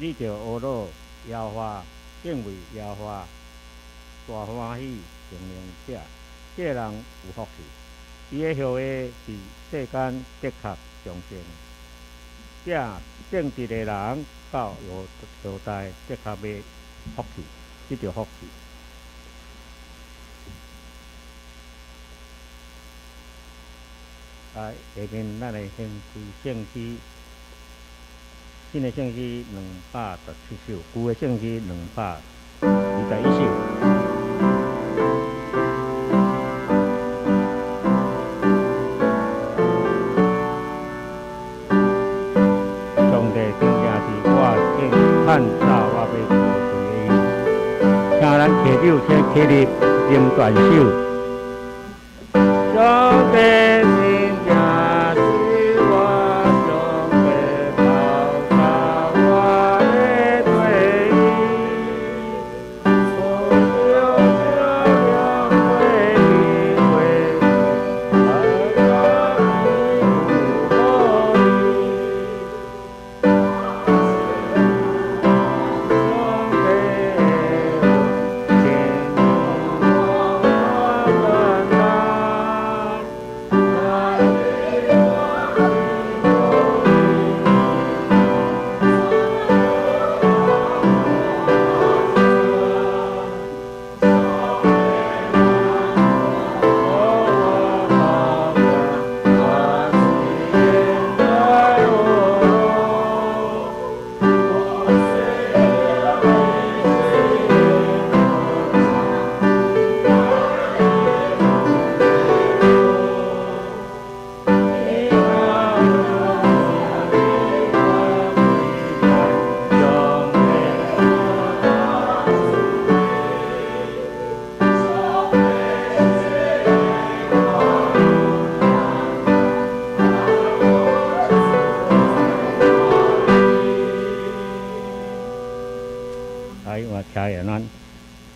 你着学老耶华，敬畏耶华，大欢喜承认者，这人有福气。伊的后裔是世间的确上善，正直的人到后代的确要福气，这着福气。下面咱来先知圣诗，新的圣诗217首，旧的圣诗221首。上帝真正是我正探索我要做对的，请咱摕手先起立念段首。上帝。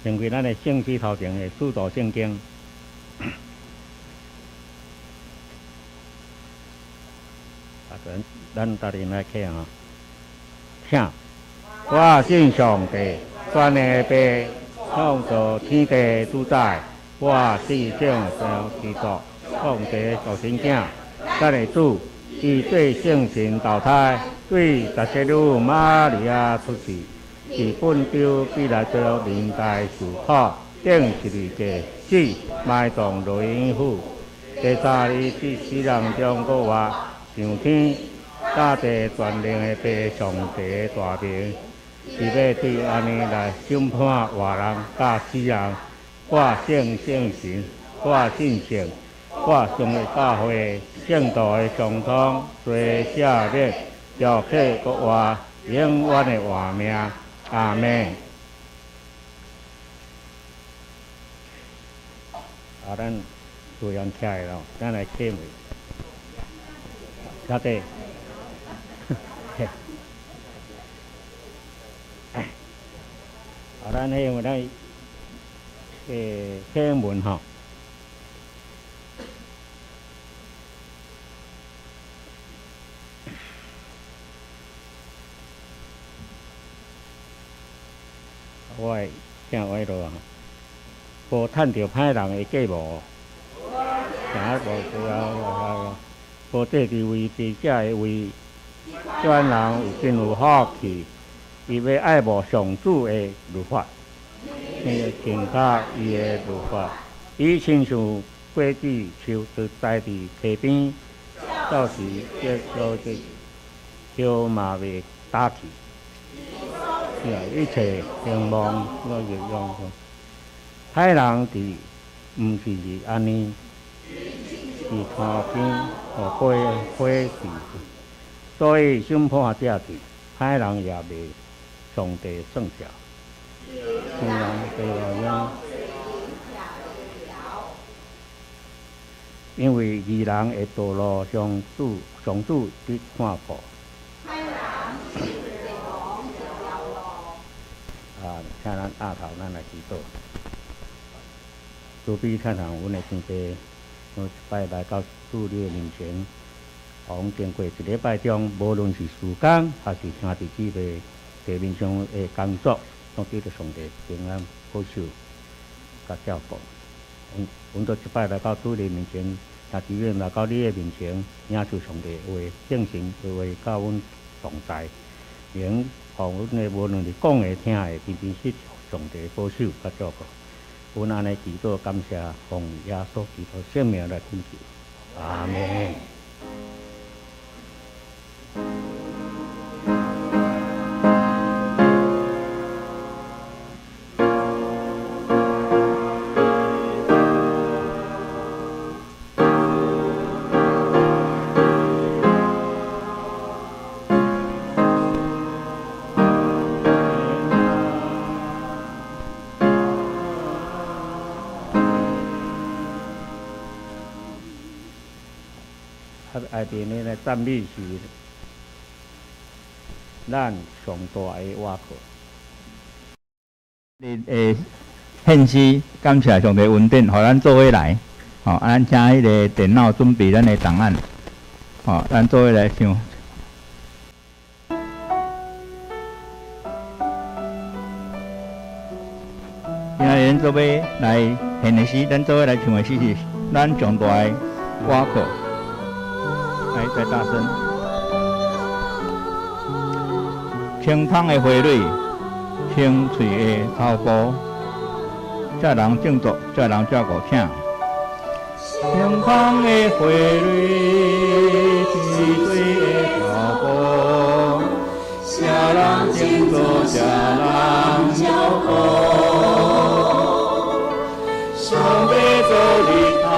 成为咱的圣诗头前的四道圣经。咱大家来看啊，听，我信上帝，全能的爸，创造天地主宰，我是圣上基督，上帝造神囝，咱的主，伊对圣神投胎，对达西鲁玛利亚出世。是本州必来做人代受苦，顶十字架死，埋葬罗英府。第三日伫死人中搁活，上天大地全能的爸上帝大名，是要对安尼来审判活人甲死人。我信圣神，我信圣，我上的教会，圣道的相通，做赦免，召客搁活，永远的活命。阿妹，咱做人起来咯，咱来听位，晓得？咱迄个咱听文吼。我会听话落啊，无趁着歹人的计谋，行无无地地为地者的为，专人有真有福气，伊要爱慕上主的律法，听教伊的律法，伊亲像果子树在栽伫溪边，到时结落的叶嘛未打去。一切兴旺我日用，歹人伫毋是安尼，是看边互火事，所以审判者是歹人也未上帝算账，善人被落样，因为义人会堕落上主的看顾。请咱压头，咱来祈祷。慈悲善良阮的天父，我拜来到主你的面前，经过一礼拜中，无论是时间还是兄弟姊妹，地面上的工作，拢得到上帝平安保守甲照顾。阮到即摆来到主你面前，也只愿来到你的面前，领受上帝话，正神的话，教阮同在，能互阮的无论是讲的、听的，偏偏是上帝保守甲照顾。阮安尼祈祷感谢，奉耶稣基督圣名来恳求，阿门。下边呢来赞美是咱上大的瓦课。献诗感谢上帝恩典，互咱做伙来。咱请迄个电脑准备咱的档案。咱做伙来唱。今日咱做伙来献的诗，咱做伙来唱的诗是咱上大的瓦课。来，再大声。清芳的花蕊，清脆的草埔，这人种作，这人照顾请。清芳的花蕊，清脆的草埔，这人种作，这人照顾。上帝做日头。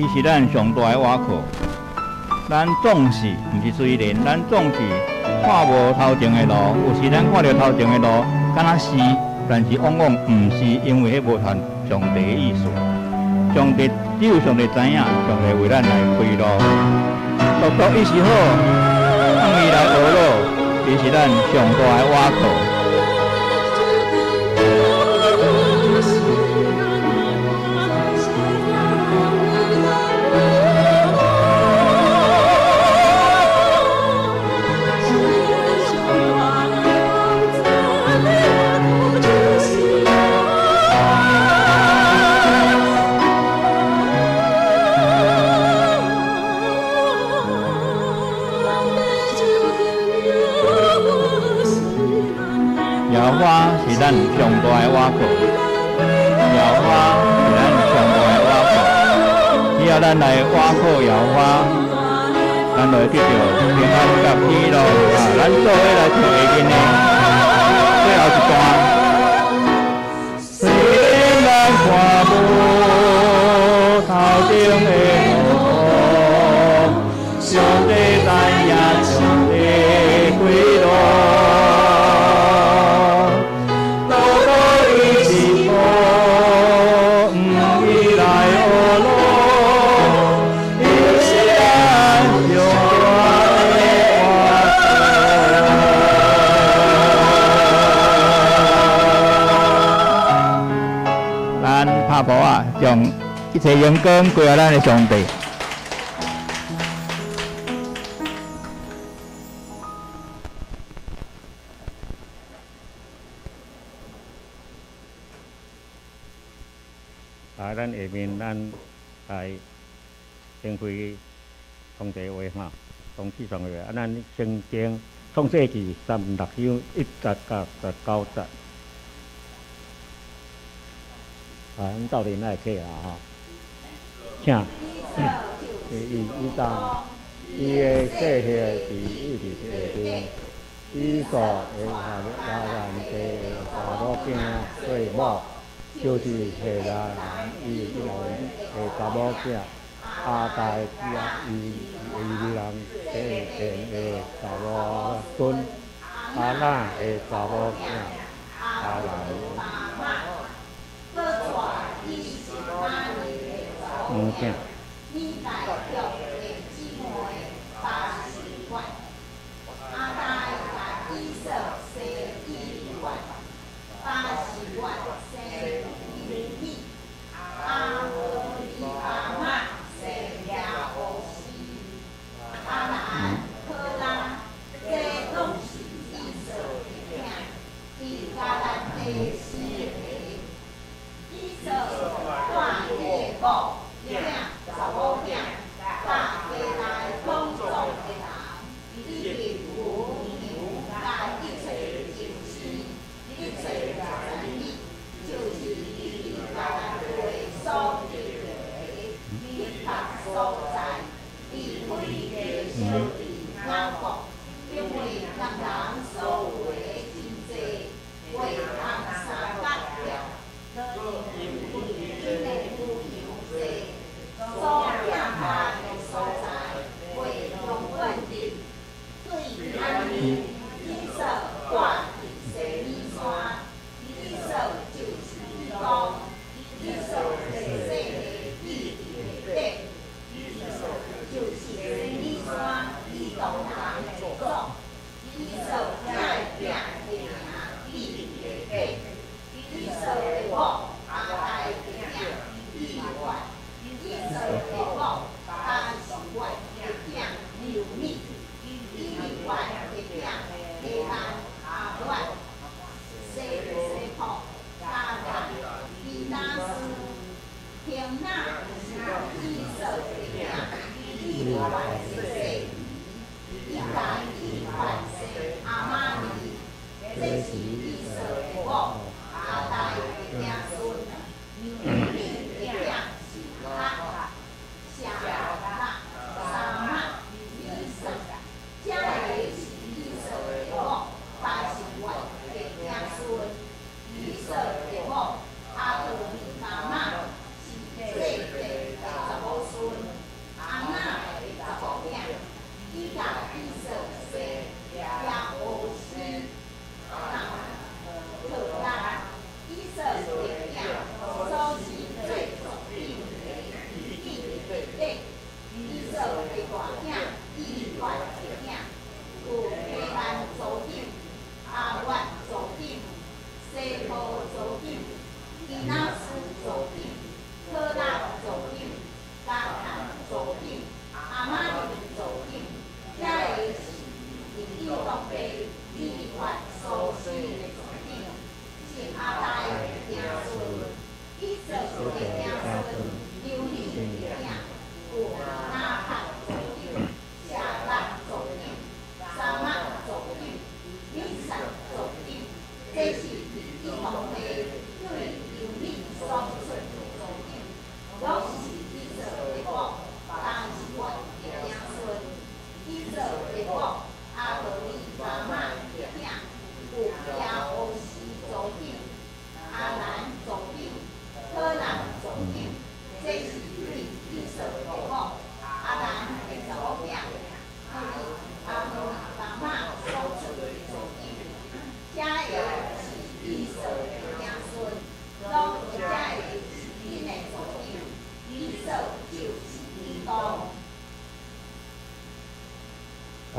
伊是咱上大的瓦课，咱总是毋是随缘，咱总是看无头前的路，有时咱看到头前的路，敢若是，但是往往毋是因为迄无传上帝的意思。上帝只有上帝知影，上帝为咱来开路。独独伊是好，向伊来学路，伊是咱上大的瓦课。花是咱上大的瓦课，摇花是咱上大的瓦课。只要咱来瓦课摇花，咱就会得到平安甲喜乐。咱做伙来唱下面的最后一段。虽然咱看无头前的路，上帝知影，上帝开路。将一切荣光归于咱的上帝。咱下面来先开同齐话哈，同志上个咱先经创世纪36章1节到19节。咱到底哪会起啊？哈，请。伊当伊的细血伫一直下边，伊所的下人地的查某囝做某，就是下人伊的查某囝。阿代伊人生的查某孙，阿那的查某囝，阿兰。囝。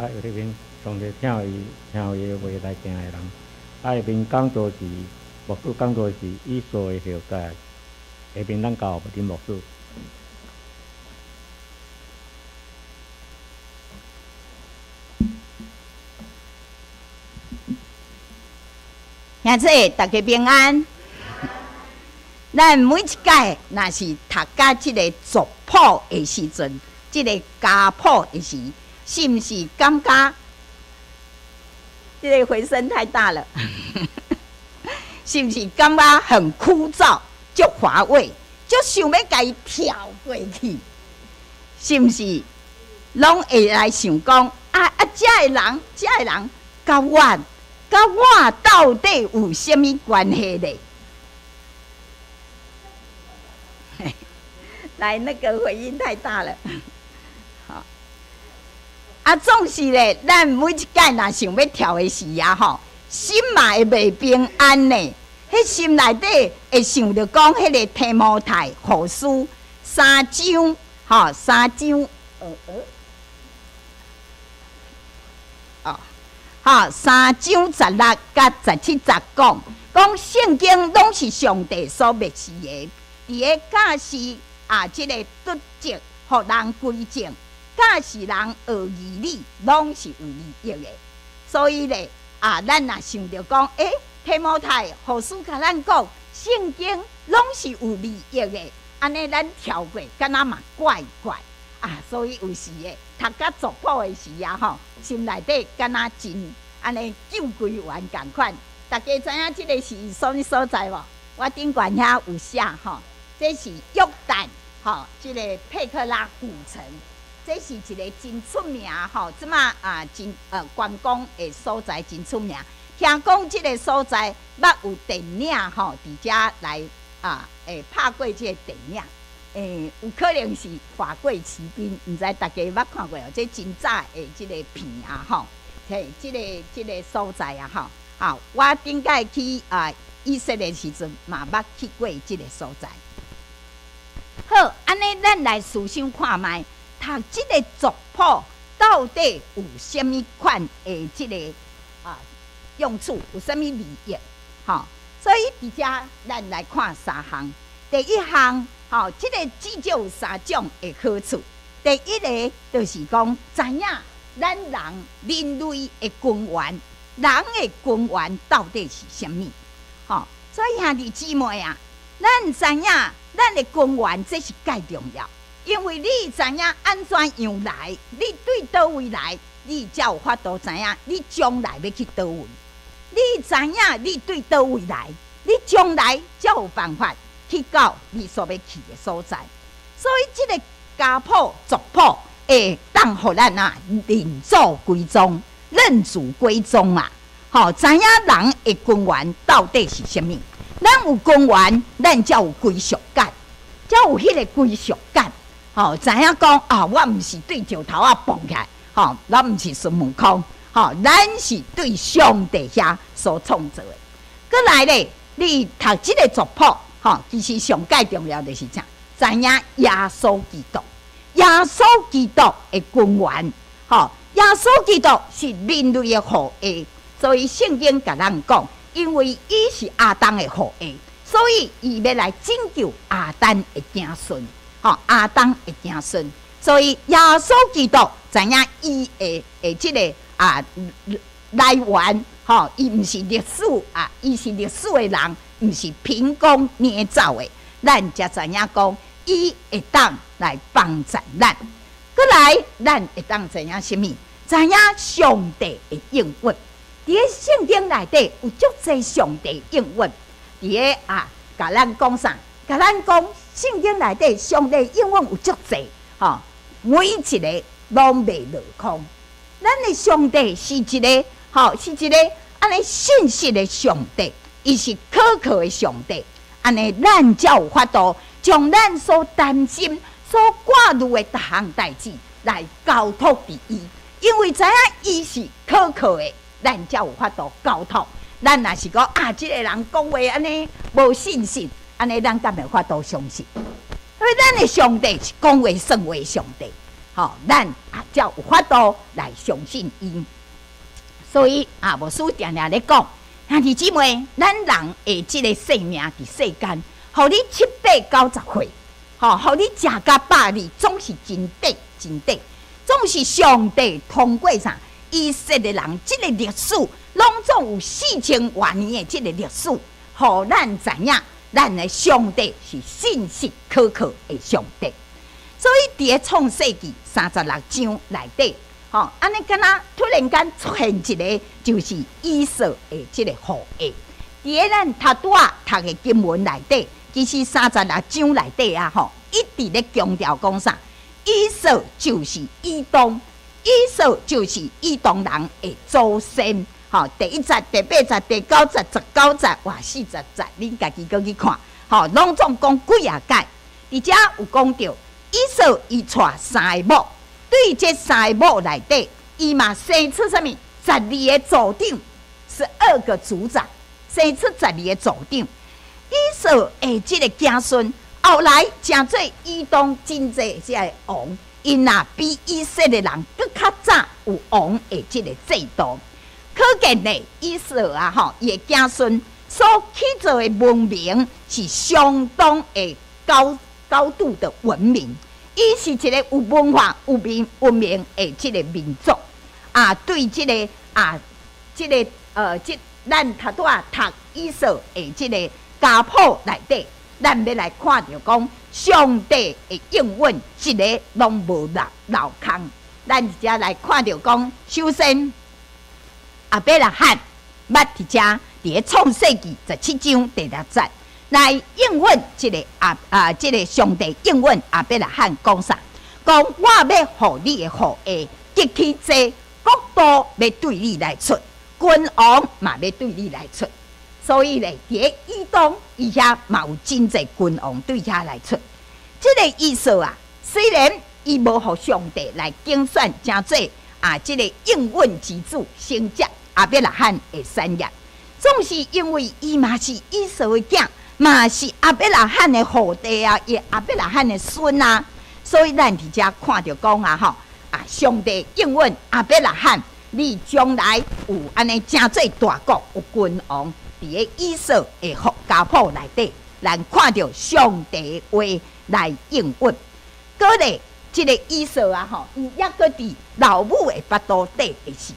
有迄边上帝听伊话来行的人，迄边讲做是，莫说讲做是以所的后代，下下面咱交林牧师。兄弟，大家平安。咱每一届若是读到即个族谱的时阵，即个家谱的时，是毋是感觉即个回声太大了？是毋是感觉很枯燥、足乏味，足想要甲伊跳过去？是毋是？拢会来想讲遮个人，甲我到底有啥物关系呢？来，那个回音太大了。好，总是咧，咱每一届若想要跳的时啊，吼，心嘛会袂平安呢。迄心内底会想着讲，迄个提摩太后书3章，吼，3章，3章16甲17节讲圣经拢是上帝所默示的，伫个教示即个督责，互人归正，教示人学义理，拢是有利益的。所以咧，咱若想着讲，提摩太后书甲咱讲，圣经拢是有利益的，安尼咱跳过，敢若嘛怪怪。所以有时诶，读甲族谱诶时啊，吼，心内底敢若真安尼救归元共款。大家知影即个是什么所在无？我顶悬遐有写吼，这是约旦吼，即个佩克拉古城，这是一个真出名吼，即马真观光诶所在真出名。听讲即个所在捌有电影吼，伫遮来会拍过即个电影。有可能是法国骑兵，毋知大家捌看过哦？这真早的即个片啊，吼，即个所在啊，吼，我顶届去以色列时阵嘛捌去过即个所在。好，安尼咱来思想看卖，读即个族谱到底有啥物款的即个用处，有啥物利益？吼，所以伫遮咱来看3项。第一项。即个至少有3种的好处。第一个就是讲，知影咱人类的根源，人的根源到底是啥物？所以兄弟姊妹啊，咱知影咱的根源，这是介重要。因为你知影安怎样来，你对倒位来，你才有法度知影你将来要去倒位。你知影你对倒位来，你将来才有办法。去到你所要去的所在，所以这个家谱族谱会当互咱认祖归宗、认祖归宗啊！知影人的根源到底是啥物？咱有根源，咱才有归属感，才有迄个归属感。知影讲我毋是对石头蹦起来，咱毋是孙悟空，咱是对上帝遐所创造的。过来咧，你读这个族谱。其实上介重要的是啥？知影耶稣基督，耶稣基督的根源，耶稣基督是人类的后裔，所以圣经甲咱讲，因为伊是亚当的后裔，所以伊要来拯救亚当的子孙，亚当的子孙，所以耶稣基督知影伊的这个来源，伊毋是历史伊是历史的人。毋是凭空捏造的，咱才知影讲，伊会当来帮助咱。过来，咱会当知影啥物？知影上帝的应允。伫个圣经内底有足侪上帝应允。伫个甲咱讲啥？甲咱讲圣经内底上帝应允有足侪，每一个拢袂落空。咱的上帝是一个，是一个安尼信实的上帝。伊是可靠的上帝，安尼咱才有法度将咱所担心、所挂虑的各项代志来交托伫伊，因为知影伊是可靠的，咱才有法度交托。咱若是讲即个人讲话安尼无信心，安尼咱敢有法度相信？因为咱的上帝是讲话算话的上帝，咱才有法度来相信伊。所以牧师定定咧讲。兄弟姊妹，咱人的这个生命伫世间，互你790岁，互你食甲饱你总是真得真得，总是上帝通过啥？以色列人即个历史，拢总有4000多年的即个历史，互咱知影，咱的上帝是信实可靠的上帝。所以伫个创世纪36章内底，安尼敢若突然间出现一个，就是以扫的即个后裔。伫个咱拄的经文内底，其实36章内底啊，一直咧强调讲啥？以扫就是以东。以扫就是以东人的祖先，第1节、第8节、第9节、19节、40节，恁家己搁去看，拢总讲几啊届。而且有讲到，以扫伊娶3个某，对这3个某内底，伊嘛生出啥物？12个族长，12个族长，生出12个族长。以扫的这个子孙，后来成做以东真济这个王。因也比以色列人更较早有王的这个制度，可见呢，以扫啊，伊的子孙所起造的文明是相当的高度的文明，伊是一个有文化、有文明的这个民族啊。对这个咱读以扫的这个家谱内底，咱要来看到讲。上帝的应允，一个拢无漏空。咱伫遮来看到讲，首先亚伯拉罕捌伫遮伫个创世纪17章第6节来应允即个即个上帝应允亚伯拉罕讲啥？讲我要互你的后裔极其多，国度要对你来出，君王嘛要对你来出。所以咧，伫个以东，伊遐嘛有真济君王对遐来出。即个以扫啊，虽然伊无互上帝来竞选成做即个应允之子，承接亚伯拉罕的产业，总是因为伊嘛是以扫的囝，嘛是亚伯拉罕的后代啊，也亚伯拉罕的孙啊。所以咱伫遮看到讲上帝应允亚伯拉罕，你将来有安尼真做大国，有君王。伫个以扫的家谱内底，咱看到上帝话来应允。过咧，即个以扫啊，伊抑搁伫老母的腹肚底的时，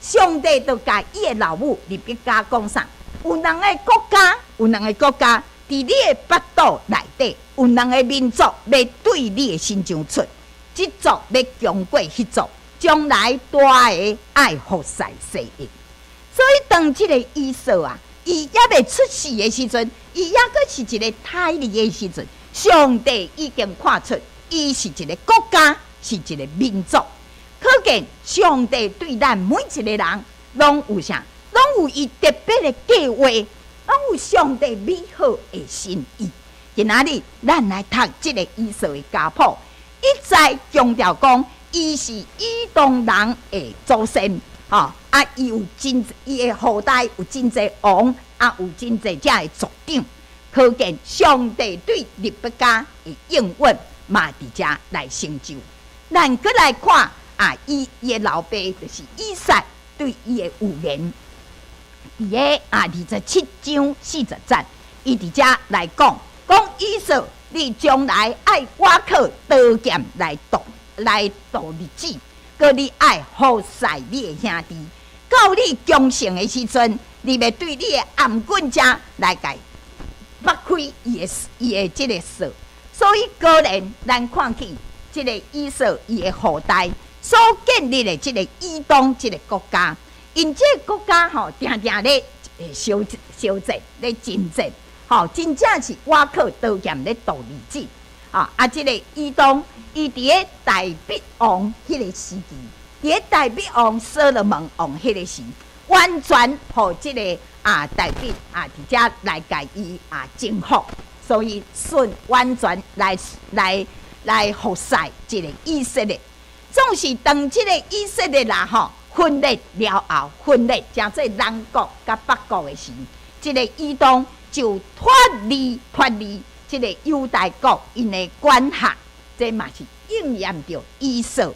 上帝就甲伊的老母利比加讲啥？有两个国家，伫你的腹肚内底，有两个民族要对你的身上出，即族要强过迄族，将来大个爱服侍世业。所以当即个以扫啊。伊还未出世的时阵，伊还阁是一个胎儿的时阵，上帝已经看出伊是一个国家，是一个民族。可见上帝对咱每一个人拢有啥？拢有伊特别的计划，拢有上帝美好的心意。今仔日咱来读这个以扫的家谱，一再强调讲，伊是以东人的祖先。伊有伊的后代有真济王，有真济遮的族长，可见上帝对利比加的应允嘛，伫遮来成就。咱搁来看伊的老爸就是以撒对伊的预言，伫个27章40节，伊伫遮来讲以扫，你将来爱我靠刀剑来度日子。搁你爱服侍你的兄弟，到你强盛的时阵，你要对你的暗棍者来解擘开伊的这个锁。所以果然，咱看起这个以扫伊的后代所建立的这个以东这个国家，因这个国家定定咧烧战咧征战，真正是我靠刀剑咧度日子。这个以东。伊伫个大必王迄个时期，伫个大必王所罗门王迄个时，完全互即个大必伫遮来甲伊征服，所以顺完全来服侍即个以色列。总是当即个以色列分裂了后，分裂成做南国甲北国的时，即个以东就脱离即个犹大国因的管辖。这嘛是应验着以撒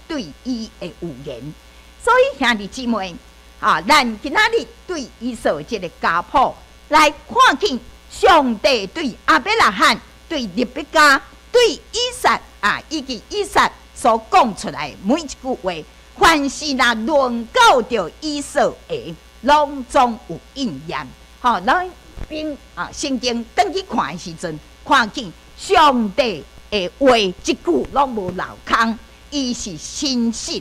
对伊的预言，所以兄弟姊妹咱今仔日对以扫这个家谱来看见上帝对亚伯拉罕、对利比加、对以撒以及以撒所讲出来每一句话，凡是若论到着以色列，拢总有应验。咱并圣经登去看的时阵，看见上帝的话一句拢无漏空，伊是信实、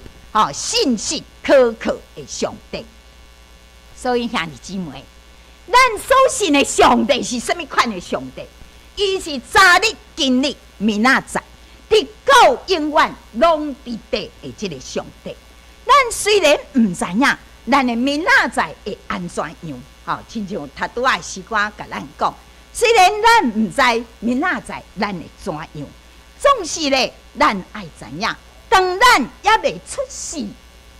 信实可靠的上帝。所以兄弟姊妹，咱所信的上帝是什么款的上帝？伊是昨日、今日、明仔载，直到永远拢伫地的这个上帝。咱虽然唔知影，咱的明仔载会安怎样？亲像他拄仔时光甲咱讲，虽然咱唔知明仔载咱会怎样，总是咧，咱爱知影，当咱也未出世，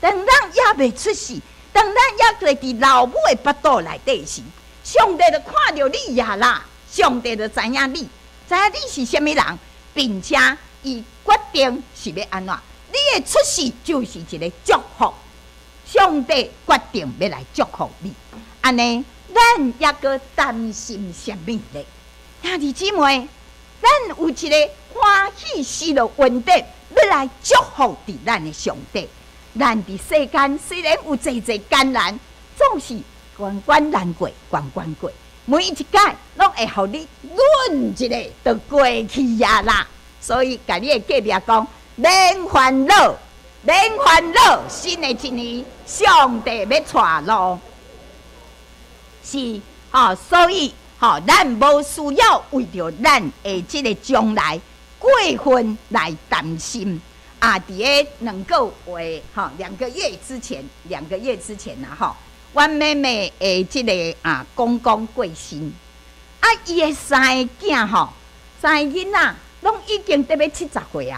当咱也未出世。当咱也坐伫老母的腹肚内底时，上帝就看到你呀啦，上帝就知影你是什么人，并且伊决定是要安怎。你的出世就是一个祝福，上帝决定要来祝福你。安尼，咱也个担心什么呢？兄弟姊妹，咱有一个欢喜喜乐稳定，要来祝福伫咱的上帝。咱伫世间虽然有济艰难，总是关关难过，关关过。每一届拢会互你润一个，就过去呀啦。所以，甲你的隔壁讲，免烦恼，免烦恼。新的一年，上帝要带路，是所以咱无需要为着咱的这个将来过分来担心。伫个2个月2个月之前阮妹妹的这个公公过身，伊的3个囝3个囡仔拢已经得要70岁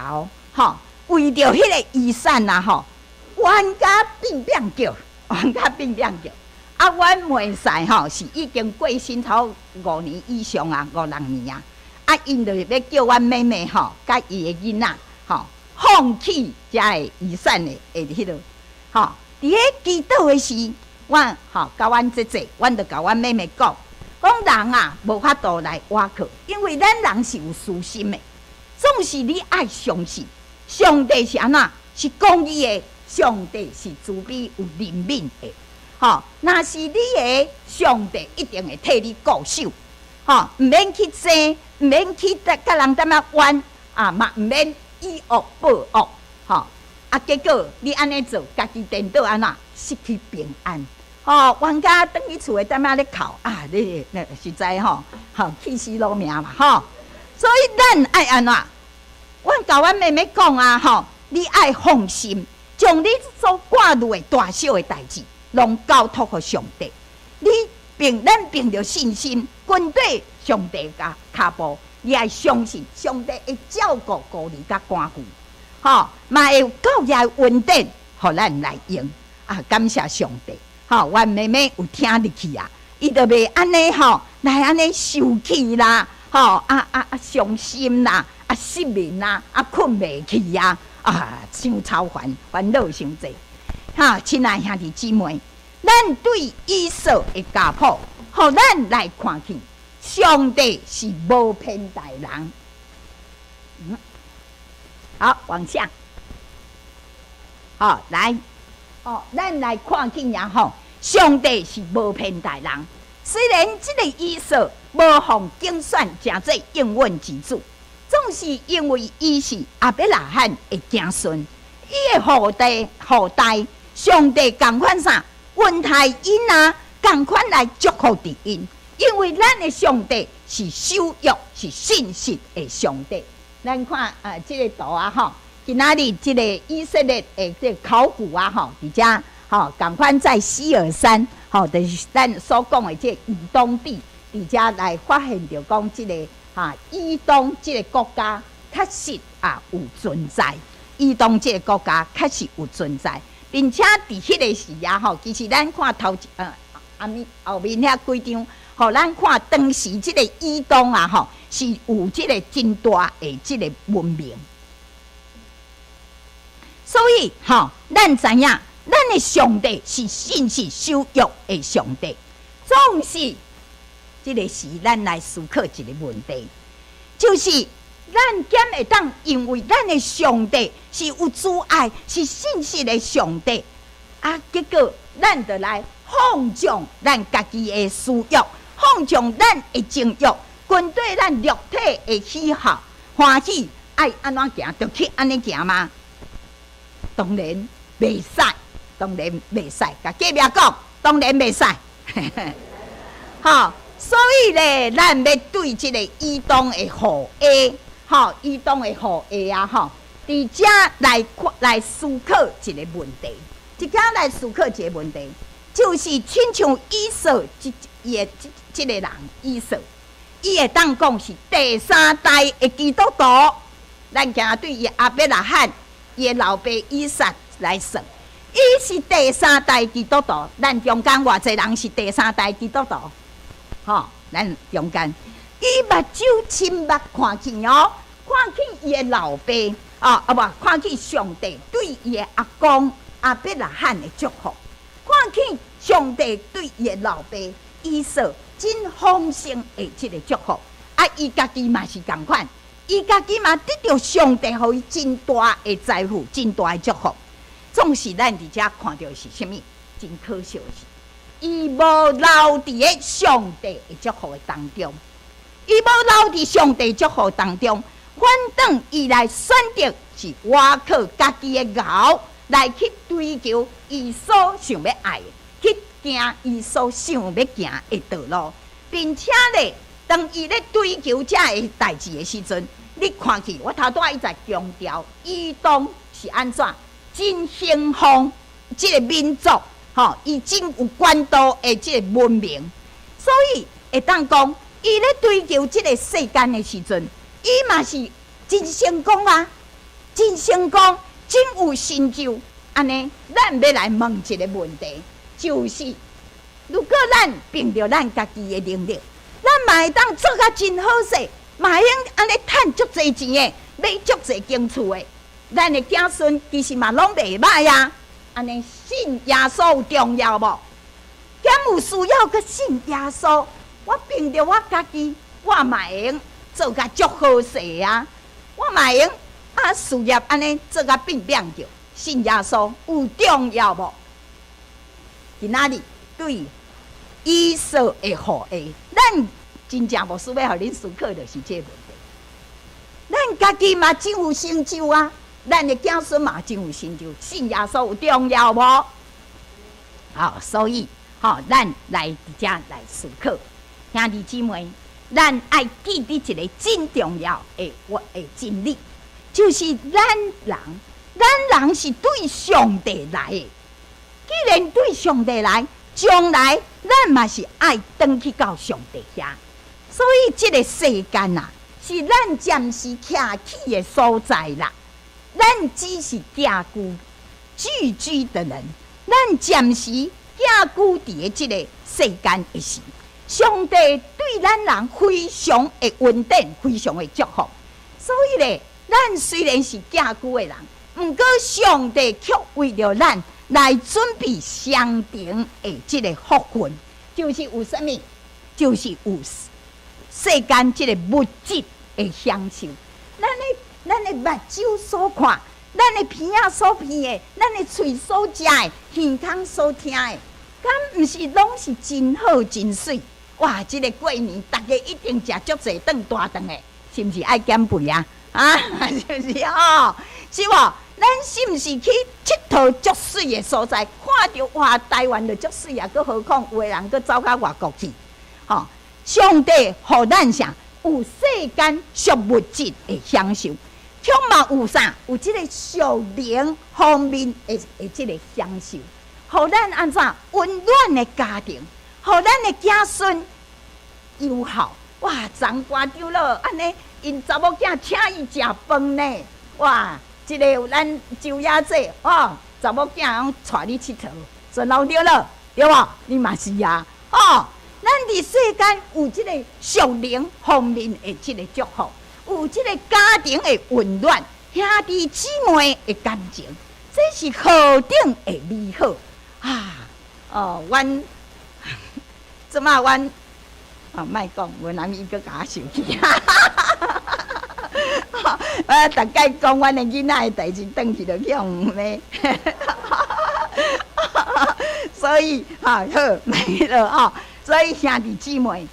为着迄个遗产冤家变变叫，阮妹婿是已经过身头5年以上5、6年因就要叫阮妹妹甲伊的囡仔放弃遮个遗产的迄落，伫个祈祷的时，阮甲阮姐姐，阮就甲阮妹妹讲人无法度来挖靠，因为咱人是有私心的，总是你爱相信上帝是安怎，是公义的，上帝是慈悲有怜悯的，若是你的上帝一定会替你固守，唔免去争，唔免去甲人踮遐冤，嘛唔免以恶报恶，结果你安尼做，家己颠倒安怎失去平安？冤家等于厝诶踮遐咧哭你实在气死老命嘛所以咱爱安怎？阮甲阮妹妹讲你爱放心，将你所挂虑诶大小诶代志，拢交托互上帝。咱凭着信心，跟对上帝甲脚步。你爱相信上帝会照顾你甲关顾，嘛会有够也稳定，互咱来用感谢上帝，阮妹妹有听入去伊就袂安尼来安尼受气啦，伤心啦，失眠啦，困袂去伤操烦恼伤济。亲爱兄弟姊妹，咱对以色的家谱，互咱来看去。上帝是无骗大人，好，往下，来，咱来看见上帝是无骗大人。虽然这个以色无互竞选真做应允之子，总是因为伊是亚伯拉罕的子孙，伊的后代，上帝同款恩待因同款来祝福伫因。因为咱的上帝是守约、是信实的上帝。咱看这个图今仔日这个以色列的这个考古伫遮同款在希尔山就是咱所讲的这个以东地，伫遮来发现着讲这个以东这个国家确实有存在，以东这个国家确实有存在，并且伫迄个时其实咱看后面遐几张。咱看当时这个以东是有这个真大的这个文明，所以咱知影，咱的上帝是信实守约的上帝，总是这个是咱来思考一个问题，就是咱敢会当因为咱的上帝是有主爱、是信实的上帝啊，结果咱就来放纵咱家己的私欲，放纵咱的情欲，跟对咱肉体的喜好、欢喜，爱安怎行就去安尼行吗？当然袂使，当然袂使。甲隔壁讲，当然袂使。所以咧，咱要对这个移动的互A，移动的互 A 啊，伫遮来思考一个问题，即个来思考一个问题，就是亲像以扫这个人以扫，伊会当讲是第三代的基督徒，咱今对伊阿伯拉罕，伊的老爸以撒来算，伊是第三代基督徒，咱中间偌济人是第三代基督徒。咱中间，伊目睭亲目看见看见伊的老爸，看见上帝对伊的阿公阿伯拉罕的祝福，看见上帝对伊的老爸以扫真丰盛的这个祝福，伊家己嘛是同款，伊家己嘛得到上帝予伊真大的财富，真大的祝福。总是咱伫遮看到是啥物？真可惜的是。伊无留伫个上帝的祝福的当中，伊无留伫上帝祝福当中，反倒伊来选择是挖靠家己的牛来去追求伊所想要爱的，去行伊所想要行的道路，并且咧，当伊咧追求这个代志的时阵，你看去，我头拄仔伊在强调，移动是安怎真兴丰，这个民族。伊真有管道的这个文明，所以会当讲，伊咧追求这个世间的时阵，伊嘛是真成功啊，真成功，真有成就。安尼，咱要来问一个问题，就是如果咱凭着咱家己的能力，咱嘛会当做甲真好势，嘛会用安尼趁足侪钱的，买足侪间厝的，咱的子孙其实嘛拢袂歹啊。安尼信耶稣有重要无？敢有需要去信耶稣？我凭着我家己，我嘛会用做甲足好势啊！我嘛会用事业安尼做甲变变着。信耶稣有重要无？今仔日对以扫的好意，咱真正无需要互恁思考，就是这个问题。咱家己嘛真有成就啊！咱的子孙嘛真有成就，信耶稣有重要无？所以咱来伫遮来思考，兄弟姊妹，咱爱记得一个真重要的真理，就是咱人是对上帝来的。既然对上帝来，将来咱嘛是爱回去到上帝遐。所以这个世间啊，是咱暂时徛起的所在啦。咱只是寄居的人，咱暂时寄居伫这个世间的事。上帝对咱人非常的稳定，非常的祝福。所以咧，咱虽然是寄居的人，不过上帝却为了咱来准备相同的这个福分，就是有啥物？就是有世间这个物质的享受。咱的目睭所看，咱的鼻仔所闻的，咱的嘴所食的，耳孔所听的，敢毋是拢是真好真水？哇！这个过年，大家一定食足侪顿大顿的，是毋是爱减肥啊？是毋是是无？咱是毋是去佚佗足水的所在？看到哇，台湾就足水啊！更何况有的人佫走到外国去，上帝互咱啥？有世间属物质的享受。却嘛有啥？有这个属灵方面的这个享受，互咱安怎温暖的家庭，互咱的子孙友好。哇，长官长老安尼，因查某囝请伊食饭呢。哇，这个有咱周爷姐查某囝拢带你佚佗，孙老长老对无？你嘛是啊，咱伫世间有这个属灵方面的这个祝福。有这个家庭的温暖，兄弟姊妹的感情，这是何等的美好啊！阮莫讲，无人伊搁甲我生气。我逐摆讲阮的囡仔的代志，转去就向咩？所以好没了哦。所以兄弟姊妹，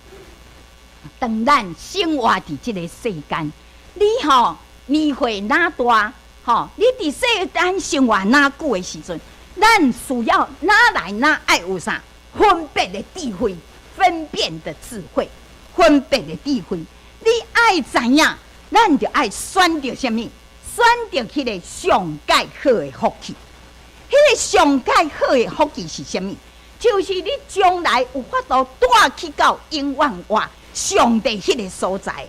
当咱生活伫即个世间，你年岁哪大，你伫世间生活哪久的时阵，咱需要哪来哪爱有啥分别的智慧、分辨的智慧、分别的智慧。你爱知影，咱就爱选择什么？选择迄个上界好的福气。迄个上界好的福气是什么？就是你将来有法度带去到永远话上帝迄个所在，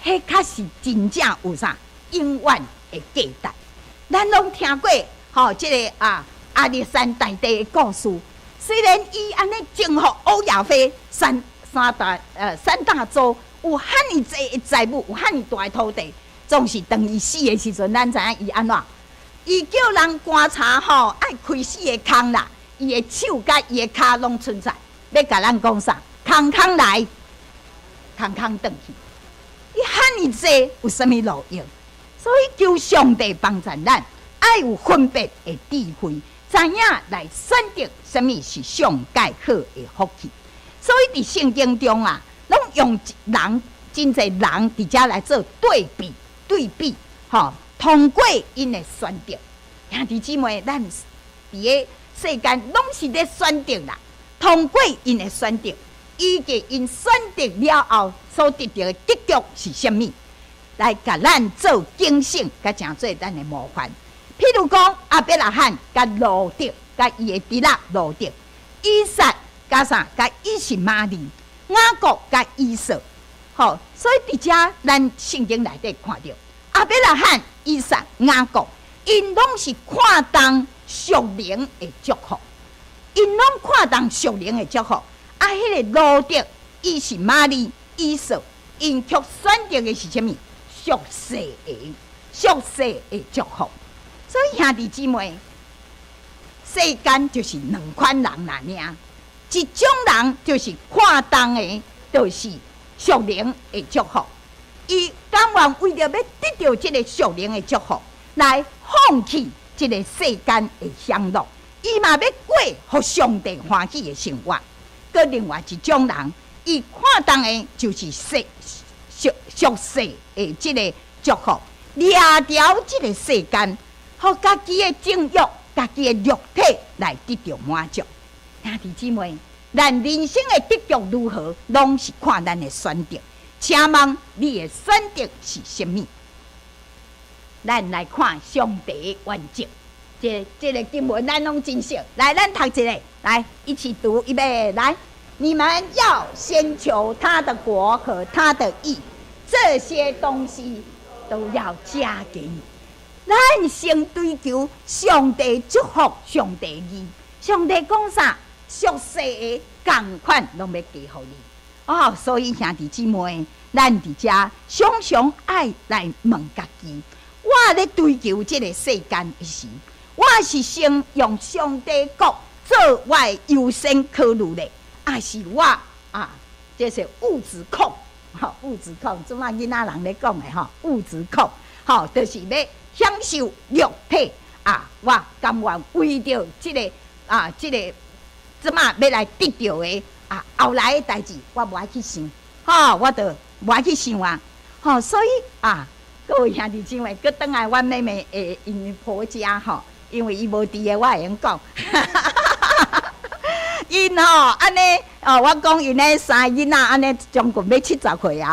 迄确实真正有啥永远的价值。咱拢听过即个阿里山大帝的故事。虽然伊安尼征服欧亚非三大洲，有遐尼济的财物，有遐尼大的土地，总是当伊死的时阵，咱知影伊安怎？伊叫人观察爱开死的空啦。伊的手甲伊的骹拢存在，要甲咱讲啥？空空来，空空转去。伊遐尼济有啥物路用？所以求上帝帮助咱，爱有分别的智慧，知影来选择啥物是上界好的福气。所以伫圣经中拢用人真侪人伫遮来做对比，通过因的选择。兄弟姊妹，咱伫个世间拢是咧选择啦，通过因的选择，依据因选择了后所得到的结局是什么，来甲咱做警醒，甲正做咱的模范。譬如讲亚伯拉罕甲罗得，甲伊的弟仔罗得，以撒甲啥？甲以实玛利，雅各甲以扫。所以伫遮咱圣经内底看到亚伯拉罕、以撒、雅各，因拢是看重属灵的祝福，因拢看重属灵的祝福。迄个罗得、以实玛利、以扫，因却选择的是什么？属世的祝福。所以兄弟姊妹，世间就是两款人啦，一种人就是看重的，就是属灵的祝福。伊甘愿为着要得到这个属灵的祝福，来放弃这个世间的享乐，伊嘛要过互上帝欢喜的生活。搁另外一种人，伊看重的就是属世的这个祝福，掠条这个世间，互家己的情欲、家己的肉体来得到满足。兄弟姊妹，咱人生的得着如何，拢是看咱的选择。请问你的选择是什么？咱来看上帝的原则。这个经文咱拢真熟，来，咱读一个，来一起读，预备，来。你们要先求他的国和他的义，这些东西都要加给你。咱先追求上帝祝福，上帝义。上帝讲啥？俗世的同款拢要加互你。所以兄弟姊妹，咱伫遮常常爱来问家己：我咧追求这个世间的时，我是先用上帝国做我的优先考虑咧，还是我这是物质控？物质控，即马囡仔人咧讲的物质控，就是要享受肉体我甘愿为着这个即马要来得到的后来的代志，我无爱去想，我就无爱去想所以各位兄弟姊妹，搁转来阮妹妹因婆家因为伊无伫的，我会用讲。因安尼我讲因咧三个囡仔安尼将近要70岁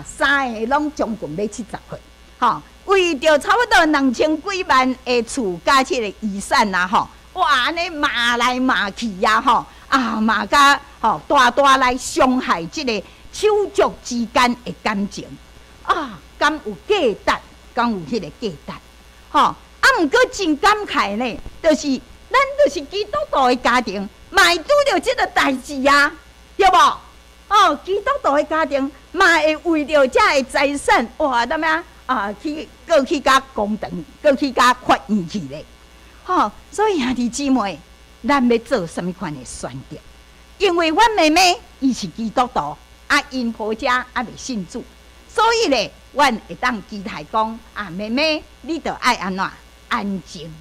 三个拢将近要70岁，为着差不多2000几万的厝加起个遗产哇安尼骂来骂去骂甲大来伤害即个手足之间的感情敢有价值？敢有迄个价值？毋过真感慨呢，就是咱就是基督徒的家庭，嘛会拄着即个代志对无？基督徒的家庭嘛会为着遮的财产，哇，怎么过去甲公堂，过去甲法院去咧。所以兄弟姊妹，咱要做什么款的选择？因为阮妹妹伊是基督徒，因婆家未信主，所以咧，阮会当期待讲妹妹，你着爱安怎安静，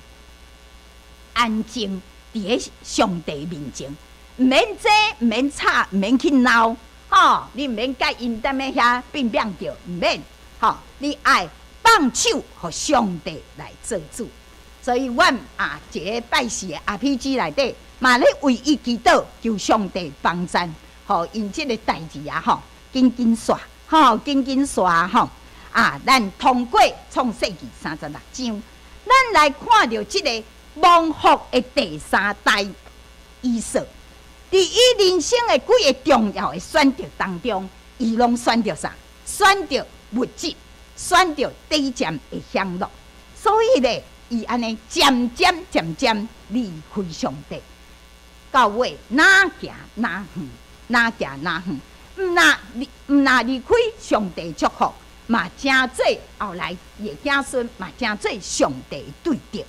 安静伫咧上帝面前，毋免坐，毋免吵，毋免去闹，你毋免甲因踮咧遐变变着，毋免，你爱放手，互上帝来做主。所以，阮一个拜四的RPG 内底，嘛咧为伊祈祷，求上帝帮赞，互因即个代志紧紧煞，紧紧煞咱通过创世纪36章，咱来看到即个蒙福的第3代以色。伫伊人生的几个重要的选择当中，伊拢选择啥？选择物质，选择短暂的享乐。所以咧，伊安尼渐渐离开上帝，到尾哪行哪远，哪行哪远，毋若离开上帝祝福，嘛真做后来伊的子孙，嘛真做上帝对敌。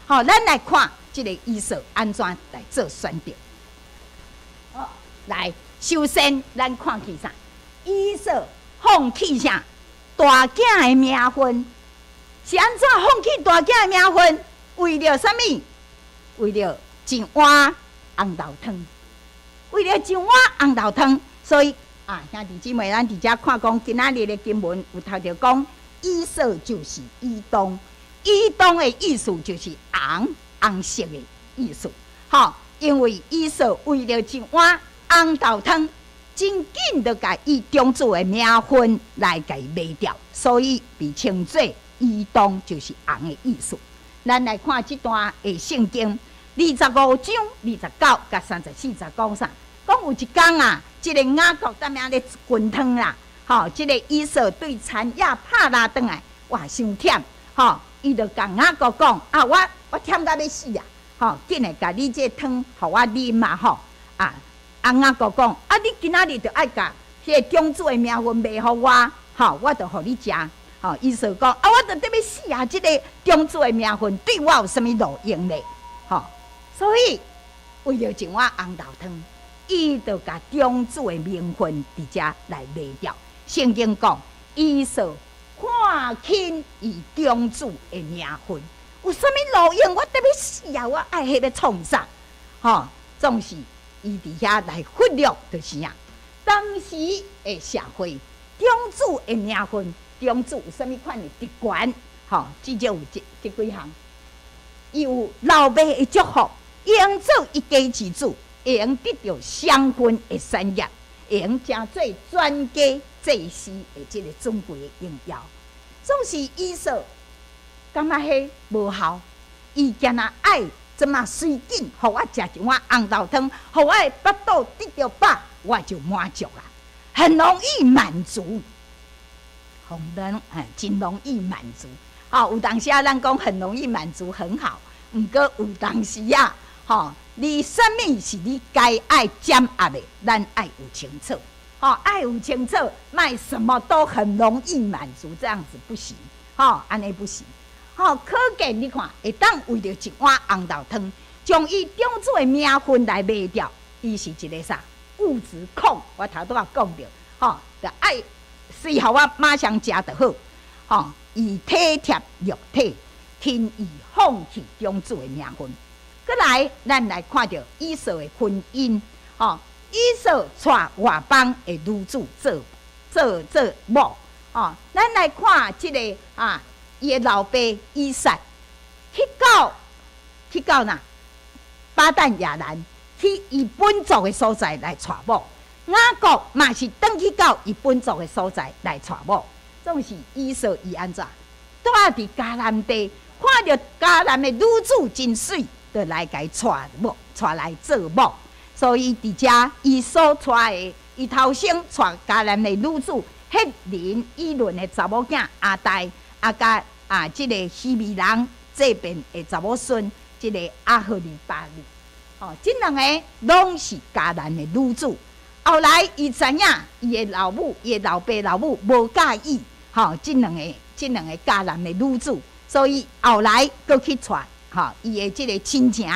咱来看即个以色安怎来做选择。来，首先咱看起啥？以色放弃啥？大囝的名分。是安怎放弃大囝的名分？为了什么？为了一碗红豆汤。为了一碗红豆汤，所以兄弟姊妹，咱伫遮看讲，今仔日的经文有头条讲，以色就是以东，以东的意思就是红色的意思。因为以色为了一碗红豆汤，真紧就甲伊中主的名分来甲伊卖掉，所以被称作以东，就是红的意思。咱来看这段的圣经，25章29甲34节讲啥？讲有一天这个雅各踮遐咧滚汤啦，这个以色对产业拍拉转来，哇，伤忝，伊就甲雅各讲我忝到要死紧来甲你这汤，互我啉嘛雅各讲你今仔日就爱甲迄个中主的名分卖互我，我就互你食。意思讲我就得要死这个中主的名分对我有什么路用呢？所以为了一碗红豆汤，伊就甲中主的名分伫遮来卖掉。圣经讲，以色看轻伊中主的名分，有什么路用？我得要死我爱迄个创啥？总是伊伫遐来忽略，就是当时的社会，中主的名分。中主有啥物款的特权？至少有这几项。伊有老爸的祝福，会用做一家之主，会用得到双份的产业，会用成做全家祭司的这个尊贵的荣耀。总是以色感觉迄无效，伊惊若爱怎么随紧，互我食一碗红豆汤，互我的腹肚得到饱，我就满足啦，很容易满足。人真容易满足，有当时咱讲很容易满足很好，毋过有当时你什么是你该爱掌握的，咱爱有清楚，爱有清楚，卖什么都很容易满足，这样子不行，安尼不行，可见你看，会当为了一碗红豆汤，将伊中主的名分来卖掉，伊是一个啥物质控？我头拄仔讲着，就爱。随后我马上食就好，以体贴肉体，听伊放弃中主的名分。再来，咱来看到以色的婚姻，以色娶外邦的女子做某，咱来看这个伊的老爸以撒，去到巴旦亚兰，去伊本族的所在来娶某。雅各嘛是转去到伊本族的所在来娶某，总是以色伊安怎？住伫迦南地，看到迦南的女子真水，就来甲伊娶来做某。所以伫遮伊所娶的，伊头先娶迦南的女子，迄人以伦的查某囝阿代，甲即个希米人这边的查某孙，即个阿荷利巴利，这两个拢是迦南的女子。后来伊知影伊的老母、伊的老爸、老母无介意，这两个迦南的女子，所以后来佫去娶伊的这个亲情，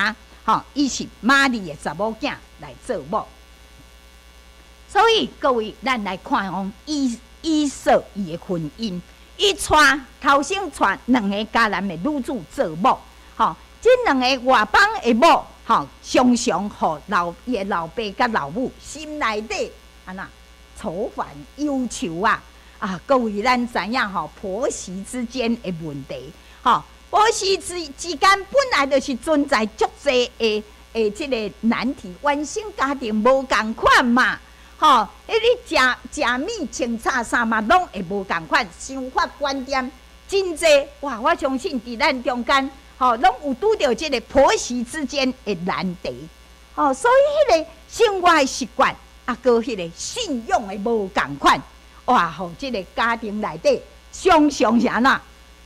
伊是玛利的查某囝来做某。所以各位，咱来看哦，以色伊的婚姻，伊带头先带2个迦南的女子做某，吼，这2个外邦的某，吼，常常互伊的老爸甲老母心内底愁烦忧愁啊！各位，咱知影吼，婆媳之间的问题，吼，婆媳之间本来就是存在足济的这个难题，原生家庭无共款嘛。吼，你食米穿插啥嘛，拢会无共款，想法观点真济哇！我相信伫咱中间，吼，拢有拄着即个婆媳之间的难题，吼，所以迄个生活的习惯，搁迄个信用的无共款，哇！吼，即个家庭内底常常是安怎？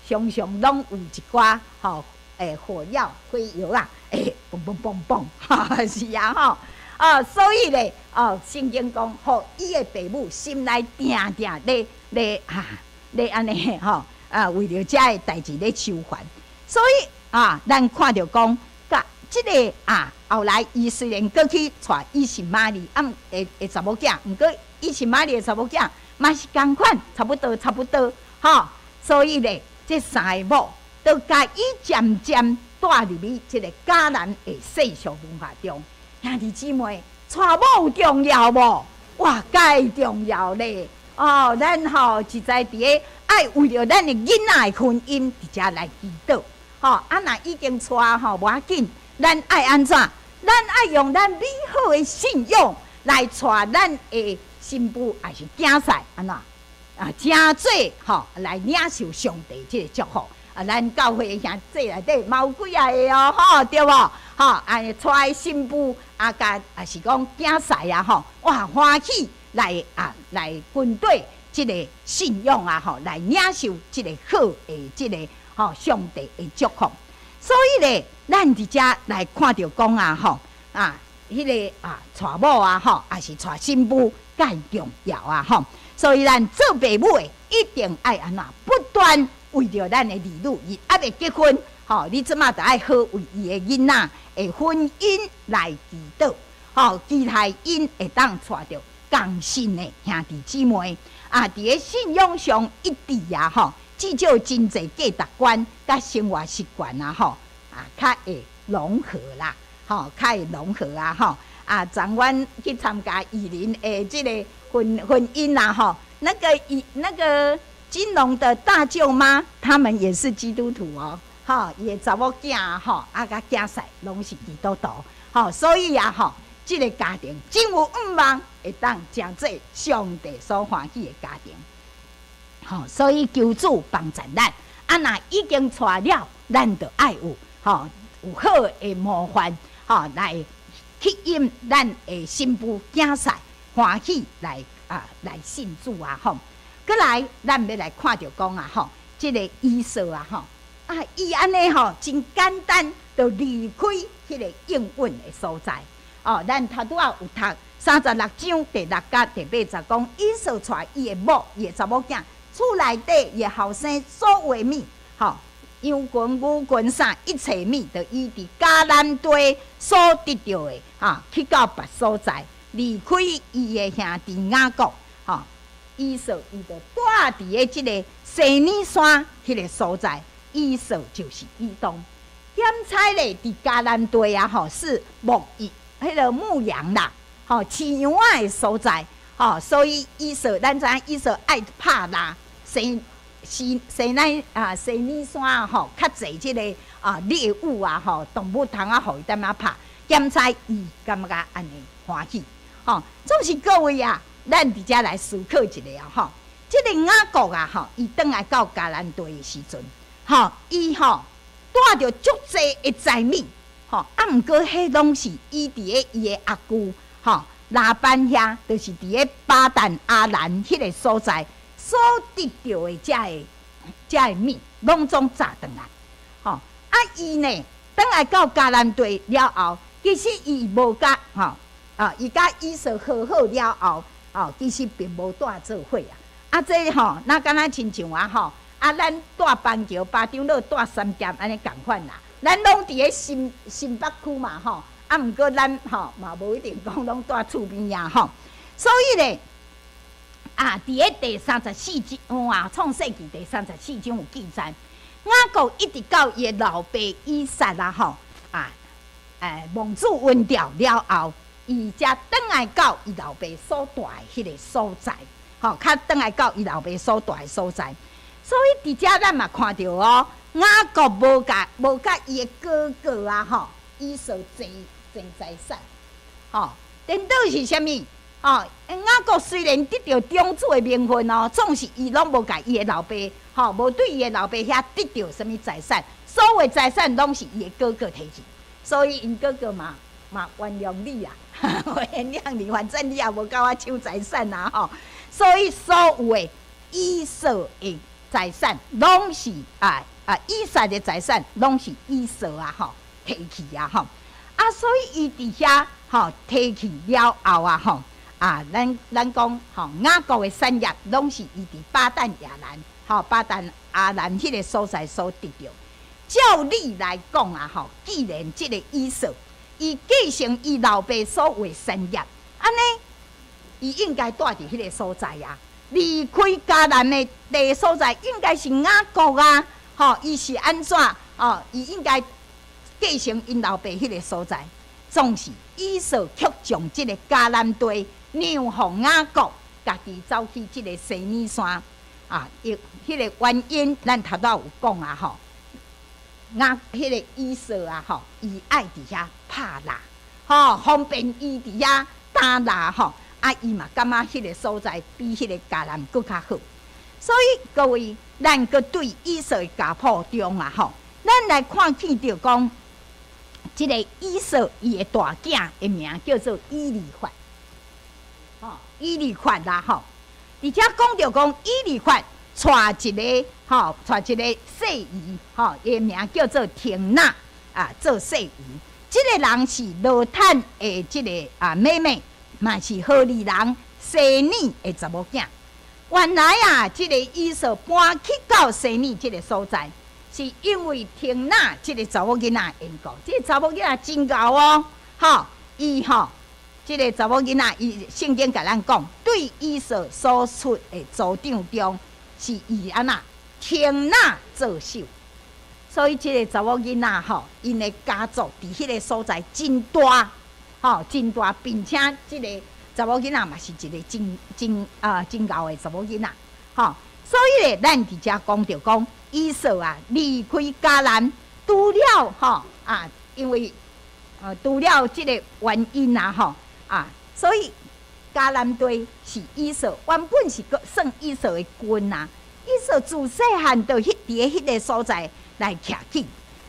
常常拢有一寡吼，火药、火药啊，嘣嘣嘣嘣，哈，是啊，吼。所以咧，圣经讲，吼，伊的父母心内定咧安尼吼，为着遮的代志咧愁烦。所以咱看着讲，即个后来伊虽然过去带以实玛利的查某囝，毋过以实玛利的查某囝嘛是共款，差不多，吼。所以咧，这3个某都甲伊渐渐带入去即个迦南的世俗文化中。兄弟姊妹，娶某有重要无？哇，介重要咧！咱吼实在伫个爱为着咱的囡仔的婚姻，伫遮来祈祷。若已经娶吼，无要紧，咱爱安怎？咱爱用咱美好的信用来娶咱的新妇，还是囝婿安怎？真做吼来领受上帝即个祝福。咱教会的兄弟内底嘛有几啊个哦，吼，对无？娶新妇是讲囝婿吼，哇，欢喜来军队即个信用吼，来领受即个好的即个上帝的祝福。所以咧，咱伫遮来看着讲吼，迄个娶某吼，也是娶新妇，介重要吼。所以咱做父母的一定爱安怎不断为着咱的儿女，伊还未结婚，吼，你即马就爱好为伊的囡仔的婚姻来祈祷，吼，期待因会当带着共信的兄弟姊妹，伫个信仰上一致吼，至少真济价值观甲生活习惯吼，较会融合啦，吼，较会融合吼，昨晚去参加宜林的即个婚姻吼，那个金龙的大舅妈，他们也是基督徒哦，也查某囝吼，甲囝婿拢是基督徒，所以吼，这个家庭真有望会当成做上帝所欢喜的家庭，所以求主帮助咱，若已经娶了，咱就爱有有好的模范，来吸引咱的新妇囝婿欢喜来信主吼。过来，咱要来看着讲吼，这个以色吼，伊安尼吼真简单，就离开迄个应允的所在。咱头拄仔有读36章第6节第8节讲，以色带伊的某，伊的查某囝，厝内底伊的后生所有米，羊群、牛群啥一切米，就伊伫迦南地所得到的，去到别所在，离开伊的兄弟雅各，以色伊就住伫个即个西尼山迄个所在，以色就是以东。点彩咧，伫迦南地是迄个牧羊啦，饲羊仔的所在，所以以色咱知影以色爱拍啦，西尼山较侪即个猎物动物通互伊踮遐拍，点彩伊感觉安尼欢喜，总是各位咱伫遮来思考一下即个雅各伊转来到迦南地的时阵，伊带着足济的财物，毋过迄拢是伊伫个伊的阿舅拉班遐，就是伫个巴旦阿兰迄个所在所得到的遮的物，拢总砸转来。伊呢转来到迦南地了后，其实伊无甲伊甲以色和好了后。其实并无带做伙这那敢若亲像咱带板桥、巴掌路、带三剑安尼共款啦。咱拢伫个新北区嘛毋过咱嘛无一定讲拢带厝边所以咧，伫咧第34章创世纪第34章有记载，雅各一直到伊老爸以撒蒙主温调了后，伊才转来到伊老爸所住的迄个所在，较转来到伊老爸所住的所在。所以伫遮咱嘛看到哦，雅各无甲伊的哥哥以扫争财产，颠倒是啥物？雅各虽然得到长子的名分总是伊拢无甲伊的老爸，无对伊的老爸遐得到什物财产，所有财产拢是伊的哥哥摕去，所以因哥哥嘛原谅你啊，原谅你，反正你也无甲我抢财产所以所有的以扫的财产拢是以撒的财产拢是以扫摕去所以伊伫遐摕去了后咱讲雅各的产业拢是伊伫巴旦亚兰巴旦亚兰迄个所在所得到。照理来讲既然即个以扫伊继承伊老爸所有的产业，安尼伊应该住伫迄个所在离开迦南的地个所在，应该是雅各伊是安怎伊应该继承因老爸迄个所在，总是以扫却将即个迦南地让互雅各，家己走去即个西尼山迄个原因，咱头拄有讲迄个以扫伊爱伫遐拍蜡，方便伊伫遐打蜡伊嘛感觉迄个所在比迄个迦南搁较好。所以各位，咱搁对以扫的家谱中咱来看见着讲，即个以扫伊的大囝的名叫做以利法，以利法而且讲着讲以利法娶一个细姨，伊的名叫做亭纳做细姨。即个人是罗坦的即个妹妹，嘛是何利人西尼的查某囝。原来即个以扫搬去到西尼即个所在，是因为亭纳即个查某囡仔缘故。即个查某囡仔真贤伊即个查某囡仔，伊圣经甲咱讲，对以扫所出的组长中，是以亭纳做首。所以即个查某囡仔因的家族伫迄个所在真大，真大，并且即个查某囡仔嘛是一个真贤的查某囡仔，所以咧，咱伫遮讲着讲，以扫离开迦南，除了因为除了即个原因所以迦南地是以扫原本是算以扫的根以扫自细汉就伫迄个所在来徛起，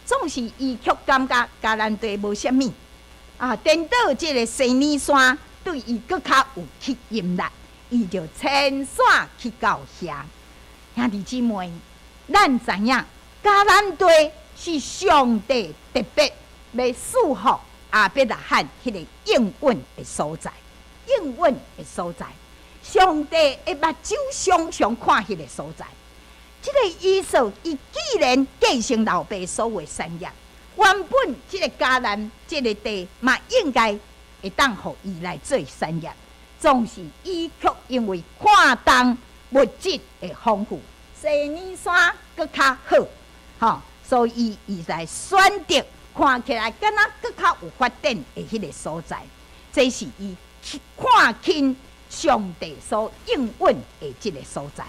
总是伊却感觉迦南地无啥物颠倒即个西尼山对伊搁较有吸引力，伊就迁徙去到遐。兄弟姊妹，咱知影迦南地是上帝特别要祝福亚伯拉罕迄个应允的所在，应允的所在，上帝的目睭常常看迄个所在。即个以扫伊既然继承老爸所有的产业，原本即个迦南即个地嘛应该会当互伊来做产业，总是伊却因为看重物质的丰富，西尼山搁较好，所以伊来选择看起来敢若搁较有发展的迄个所在，这是伊看轻上帝所应允的即个所在。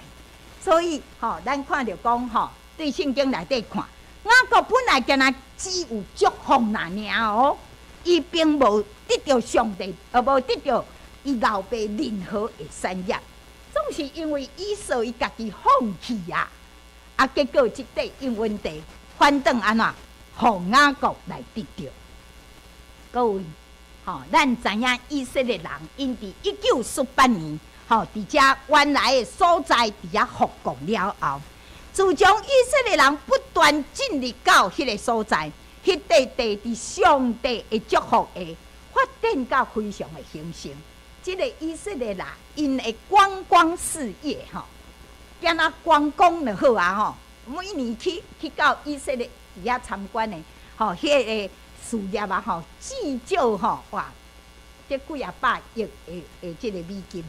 所以咱看着讲对圣经内底看，雅各本来敢若只有祝福尔伊并无得到上帝，无得到伊老爸任何的产业，总是因为以扫伊家己放弃结果即块应允地反倒安怎，互雅各来得到。各位，咱知影以色列人因伫1948年，伫遮原来的所在伫遐复国了后，自从以色列人不断进入到迄个所在，迄块地伫上帝的祝福下发展到非常的兴盛。即个以色列人因的观光事业敢若观光就好每年去到以色列伫遐参观的迄个事业至少这几啊百亿的这个美金，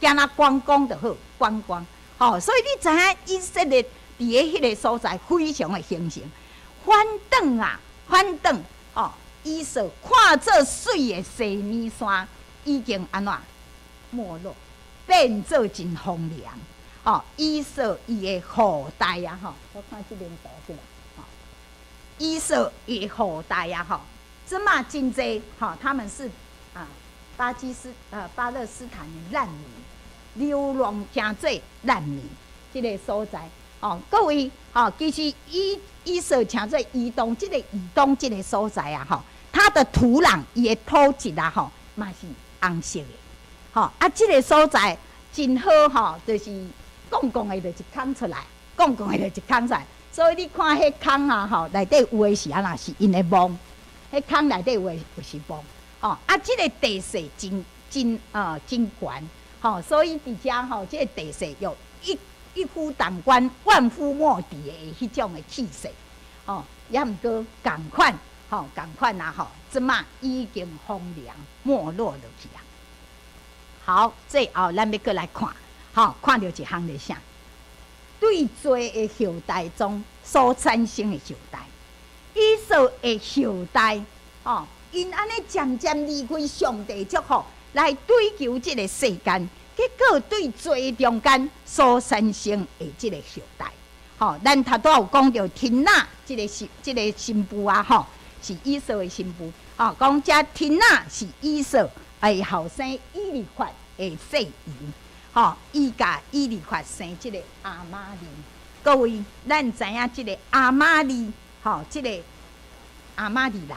惊那观光就好，观光。所以你知影以色列伫咧迄个所在非常的兴盛，反转，以色看做水的西米山已经安怎没落，变做真荒凉。以色伊的后代啊，我看这边图起来，以色伊后代啊，这嘛真济，他们是巴勒斯坦的难民，流浪真济难民，这个所在，各位，其实以色称做移动这个所在啊，它的土壤伊的土质啊，嘛是红色的，这个所在真好，就是公共的就一空出来，所以你看迄空啊，内底有的是安那是因的墓，迄空内底有的就是墓，这个地势真悬，所以伫遮这个地势有一夫当关，万夫莫敌的迄种的气势，也毋过共款啊，即马已经荒凉没落落去啊。好，最后咱要过来看，看到一项是啥？对罪的后代中所产生的后代，以色的后代，因安尼渐渐离开上帝祝福，来追求这个世间，结果对罪中间所产生的这个后代，咱头拄有讲到天那这个新妇啊，是以色的新妇，讲这天那是以色的后生以利法的细姨。伊甲以利法生即个亚玛利，各位，咱知影即个亚玛利，即个亚玛利人，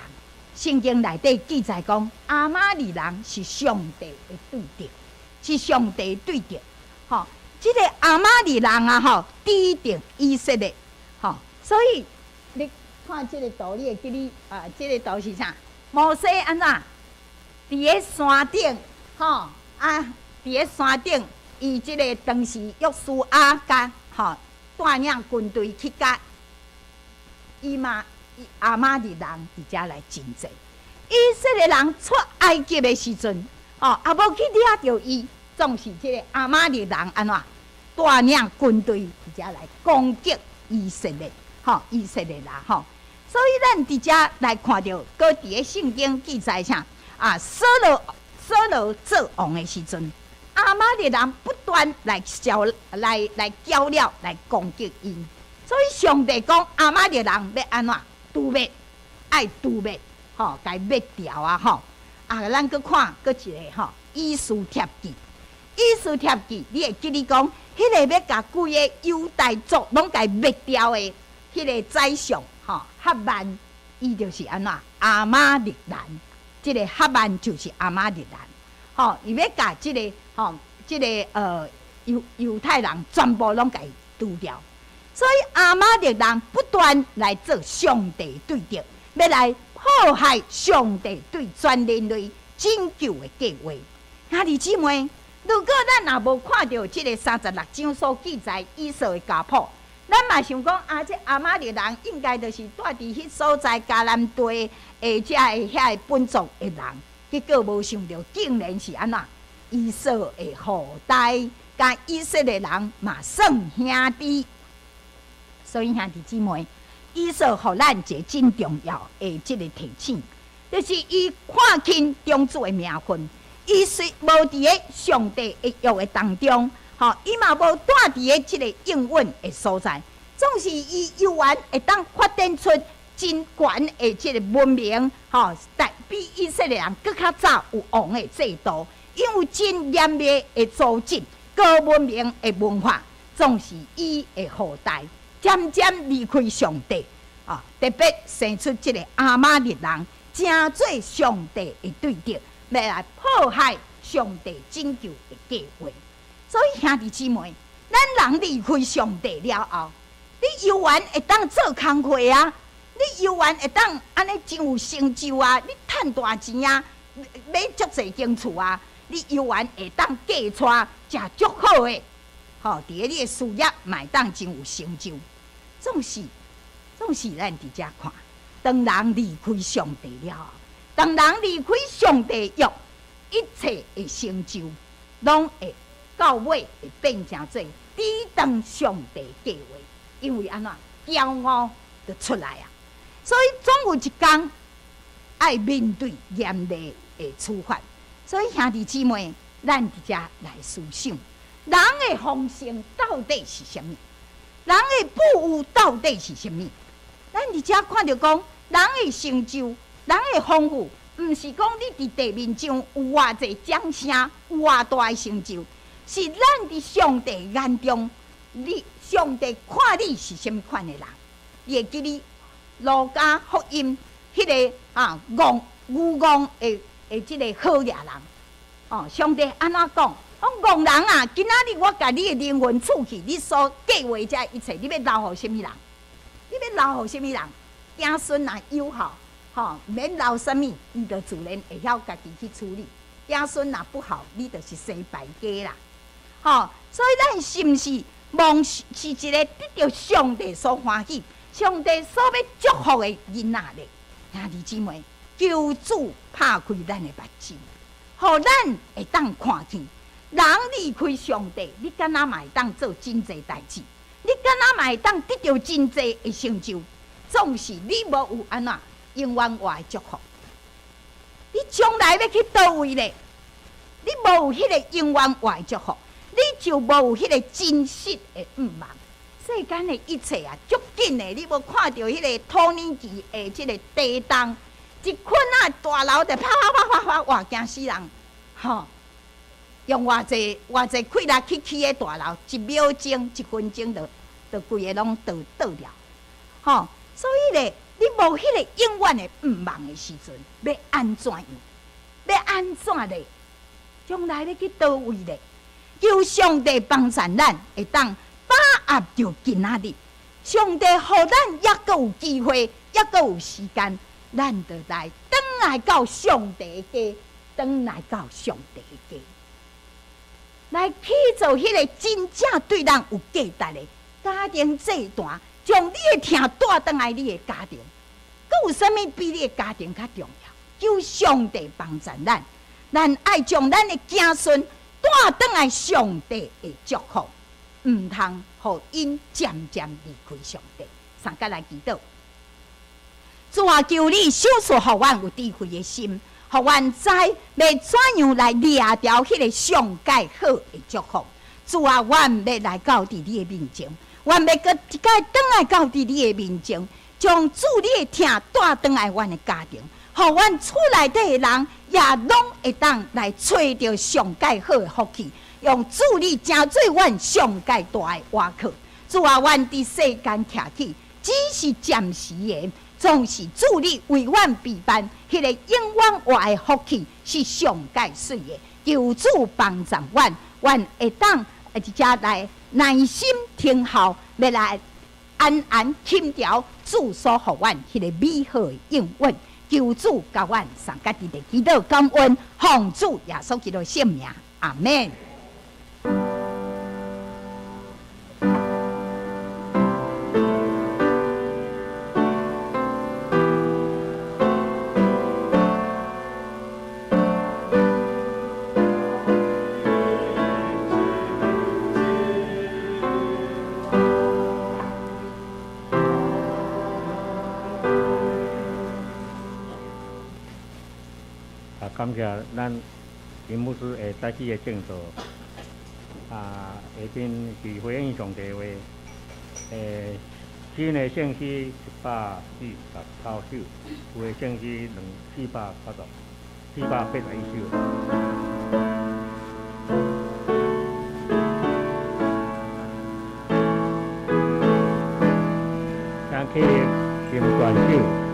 圣经内底记载讲，亚玛利人是上帝的对敌，是上帝对敌。即个亚玛利人啊，抵定以色列，所以你看即个图，你会记你即个图是啥？摩西安怎？伫咧山顶，伫咧山顶。伊即个当时约书亚甲带领军队去甲亚玛利人伫遮来征战。以色列人出埃及的时阵，也无去掠着伊，总是即个亚玛利人安怎带领军队伫遮来攻击以色列，以色列人所以咱伫遮来看到，搁伫咧圣经记载啥扫罗做王的时阵。亚玛利人不断来较了来攻击因，所以上帝讲亚玛利人要安怎除灭，爱除灭，该灭掉啊！咱搁看搁一个以斯帖记，你会记哩讲，迄个要甲规个犹大族拢该灭掉的，迄个宰相哈曼，伊就是安怎亚玛利人，即个哈曼就是亚玛利人，伊要甲即个。即个犹太人全部拢甲伊除掉，所以亚玛力人不断来做上帝对敌，要来迫害上帝对全人类拯救的计划。兄弟姊妹，如果咱也无看到即个36章所记载以色的家谱，咱嘛想讲这亚玛力人应该就是住伫迄所在迦南地遮的遐本族的人，结果无想到竟然是安怎？以色的后代，甲以色列人嘛算兄弟，所以兄弟姊妹，以色互咱一个真重要的即个提醒，就是伊看轻中主的名分，伊虽无伫咧上帝的约的当中，伊嘛无住伫咧即个应允的所在，总是伊犹原会当发展出真悬的即个文明，但比以色列人更较早有王的制度。因为真严密的组织、高文明的文化，总是伊的后代渐渐离开上帝，特别生出这个亚玛力人，正做上帝的对敌，要来迫害上帝拯救的计划。所以兄弟姊妹，咱人离开上帝了后，你犹原会当做工课啊，你犹原会当安尼真有成就啊，你赚大钱啊，买足侪间厝啊。你犹原会当嫁娶，食足好诶，伫咧你诶事业嘛会当真有成就。总是咱伫遮看，当人离开上帝了，当人离开上帝约，一切的成就，拢会到尾会变成做抵挡上帝计划，因为安怎骄傲就出来啊！所以总有一天爱面对严厉的处罚。所以兄弟姊妹，咱伫遮来思想，人的丰盛到底是啥物？人的富有到底是啥物？咱伫遮看到讲，人的成就，人的丰富，毋是讲你伫地面上有偌济掌声，有偌大的成就，是咱伫上帝眼中，上帝看你是啥物款的人？你会记你路加福音迄个愚戆的即个好野人哦，上帝安怎讲？讲戆人啊，今仔日我甲你的灵魂储去，你所计划这一切，你要留互什么人？你要留互什么人？子孙若友好，毋免留什么，伊就自然会晓家己去处理。子孙若不好，你就是生败家啦。所以咱是毋是望是一个得到上帝所欢喜、上帝所要祝福的囡仔咧？兄弟姊妹，求主拍开咱的目睭，互咱会当看见。人离开上帝，你敢若嘛会当做真济代志？你敢若嘛会当得到真济的成就？总是你无有安怎永远活的祝福？你将来要去倒位咧？你无有迄个永远活的祝福，你就无有迄个真实的盼望。世间的一切啊，足紧的，你无看到迄个土耳其的即个地动，一捆啊大楼就啪啪啪啪啪，哇惊死人！用偌济开来起的大楼，一秒钟、1分钟就规个拢倒了。所以咧，你无迄个永远的盼望的时阵，要安怎样？要安怎咧？将来要去倒位咧？求上帝帮助咱，会当把握着今仔日。上帝互咱抑阁有机会，抑阁有时间，咱就来转来到上帝的家，转来到上帝的家。来去做迄个真正对人有价值的家庭这段，将你的疼带转来你的家庭，佫有啥物比你的家庭较重要？求上帝帮助咱，咱爱将咱的子孙带转来上帝的祝福，毋通互因渐渐离开上帝。三甲来祈祷，主啊，求你赏赐互阮有智慧的心。互阮知要怎样来掠掉迄个上界好的祝福。主啊，阮要来到伫你的面前，阮要搁一届转来到伫你的面前，将主你的疼带转来阮的家庭，互阮厝内底的人也拢会当来找到上界好的福气，用主你成做阮上界大的瓦壳。主啊，阮伫世间徛起，只是暂时的。总是主你为阮备办，迄个永远活的福气是上界水的。求主帮助阮，阮会当一只来耐心听候，要来安安轻调主所互阮迄个美好的应允。求主教阮上家己的祈祷感恩，奉主耶稣基督圣名，阿门。感谢咱林牧师会早起的正道，下边是回应上帝话，新的圣诗149首，旧的圣诗481首。咱去听段首。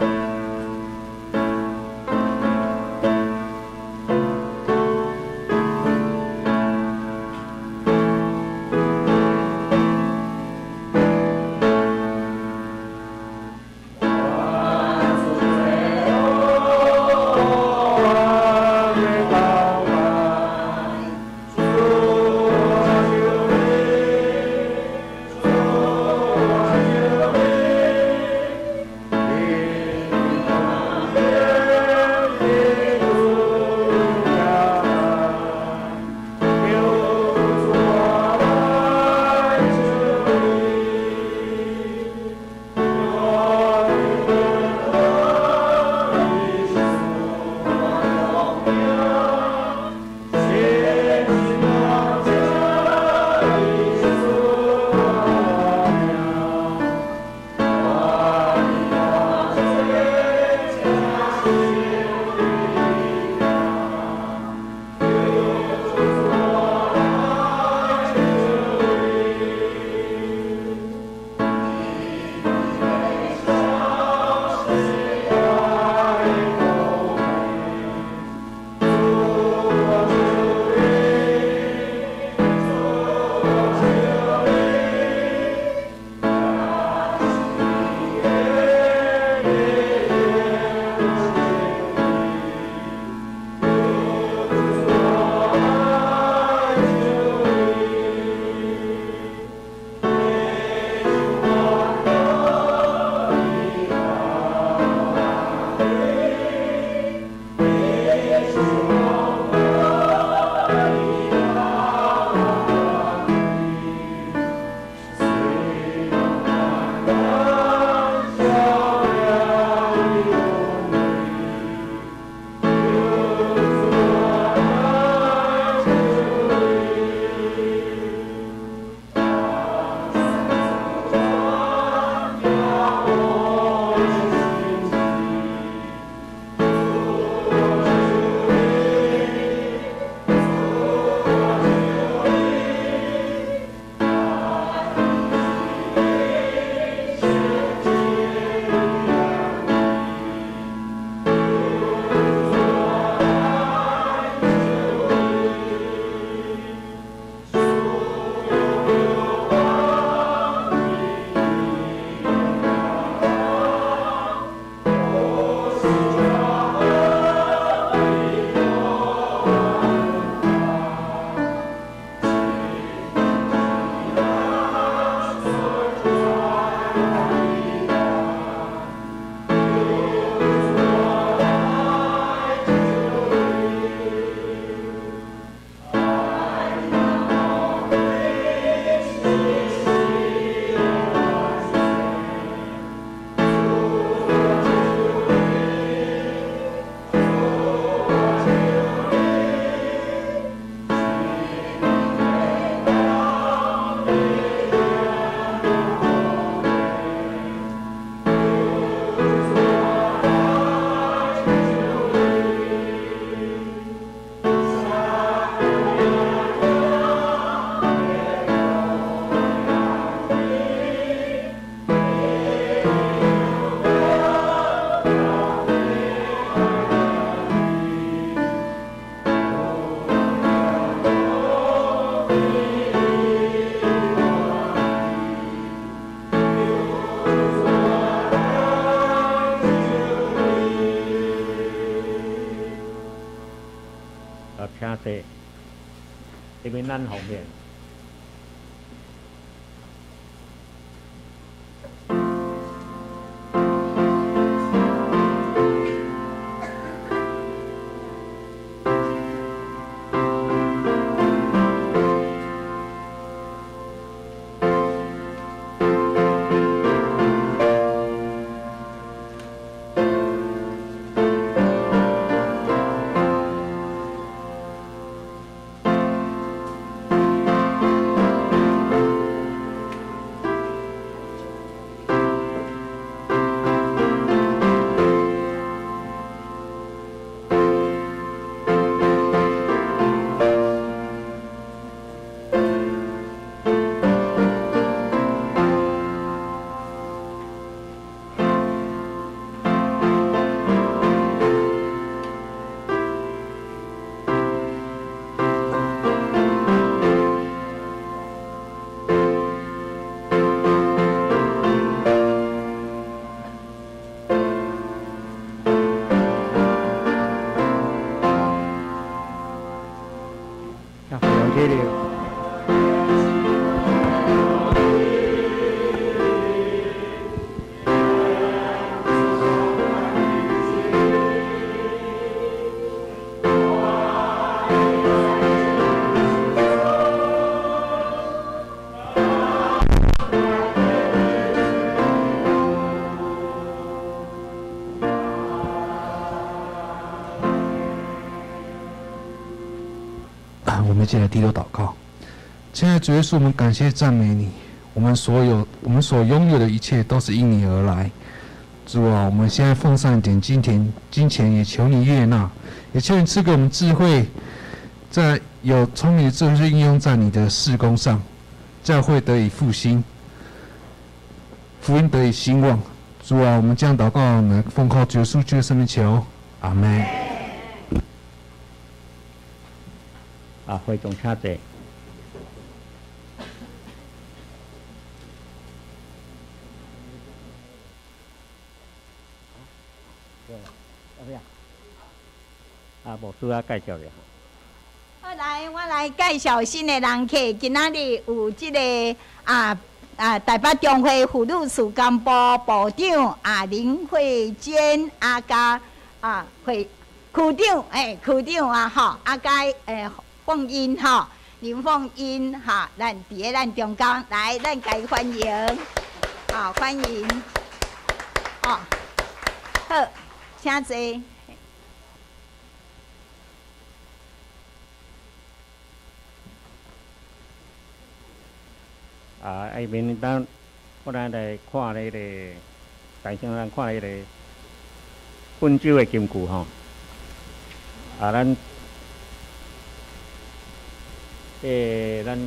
请坐，这边咱方便。谢谢。我们一起来低头祷告。亲爱的主耶稣，我们感谢赞美你。我们所拥有的一切都是因你而来。主啊，我们现在奉上一点金钱，也求你悦纳，也求你赐给我们智慧，在有聪明的智慧去应用在你的事工上，教会得以复兴，福音得以兴旺。主啊，我们这样祷告，来奉靠主耶稣基督的圣名求，阿门。会众请坐。无需要介绍的。好，来，我来介绍新的人客。今仔日有这个台北中会妇女事工部部长林慧娟加区长吼加凤英吼林凤英咱伫咱中间来，咱家欢迎，欢迎，好，请坐。下面我来看迄个，大声咱看迄个温州的金句吼。咱咱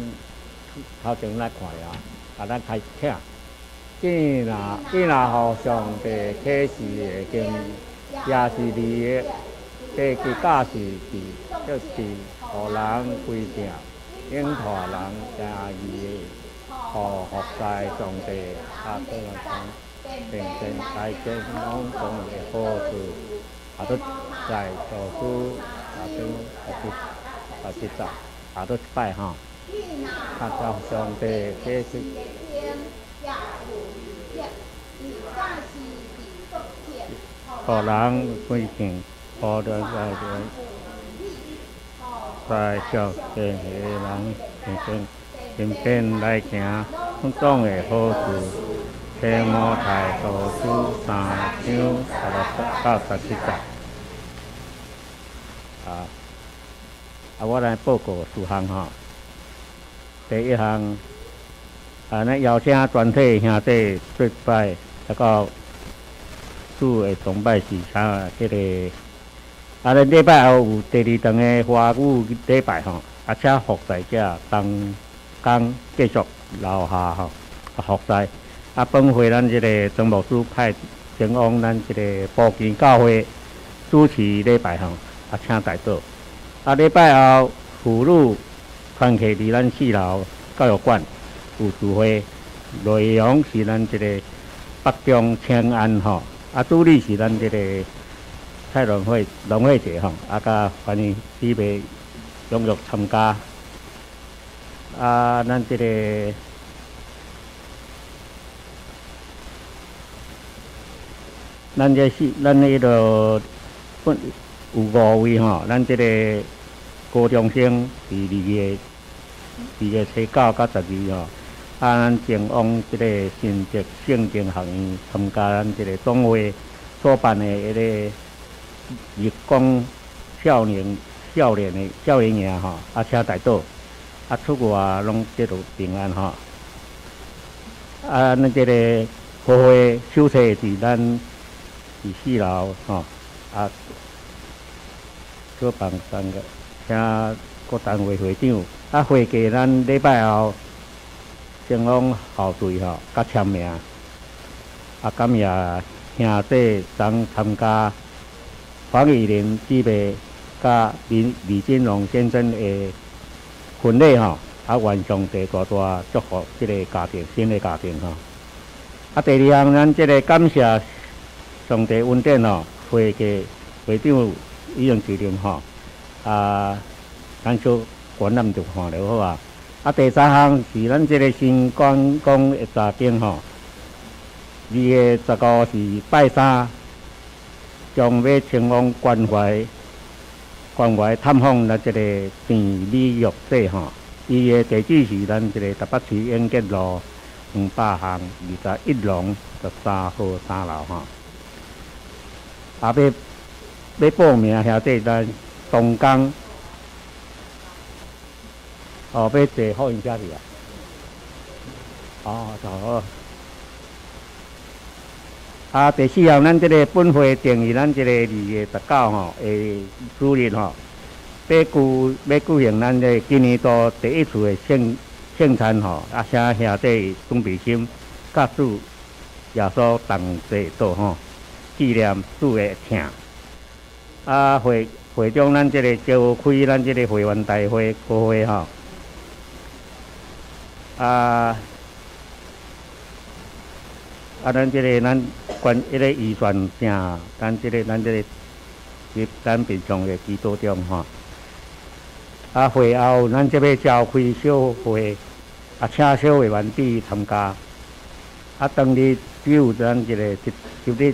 头前来看了，咱开请，既若互上帝启示的经，也是你的其假是就是互人规定，应托人诚意的。服在上帝个人中，并在健康中的好处，都在做出实在，都拜吼，照上帝启示，互人规定，互人在照见的人并天来行，种种的好事，切莫太多书3章到17节。我来报告4项吼。第一项，咱邀请全体兄弟做拜，到主的崇拜时场迄个。咱礼拜后有第2堂的华语礼拜吼，且服侍者刚继续留下吼，服侍。本会咱这个总牧师派前往咱这个布基教会主持礼拜吼，请代祷。礼拜后妇女团契伫咱4楼教育馆有聚会，内容是咱这个北中清安吼，主理是咱这个蔡龙会节吼，甲欢迎姊妹踊跃参加。咱这个咱迄个有5位吼，咱这个高中生是2月初9到12吼。咱前往这个新竹圣经学院参加咱这个总会所办的迄个日光少年营吼，车带岛，出外拢得到平安吼。咱这个普会首册伫咱4楼吼，所办3个，请各单位会长会计咱礼拜后。前往校队吼，甲签名，感谢兄弟曾参加黄以玲姊妹甲李金龙先生的婚礼吼，愿上帝大大祝福这个家庭，新的家庭吼。第2项，咱这个感谢上帝恩典吼，会计会长已经指定吼，咱小观览就看了好啊。第3项是咱这个新观光的查经吼，2月15是拜3，将要前往关怀探访咱这个病美药社吼。伊的地址是咱这个台北市永吉路200巷21弄13号3楼吼。要报名兄弟咱东港。要坐好运车去啊！好。第4项，咱这个本会定于咱这个2月19吼的主日吼，要举行咱这今年度第1次的圣餐吼，请兄弟准备心，甲主耶稣同齐到吼，纪念主的疼。会中咱这个召开咱这个会员大会开会吼。咱这个关迄个预算啥，咱这个咱平常的基督中吼。会后咱这要召开小会，请小会员弟参加。当日只有咱一个礼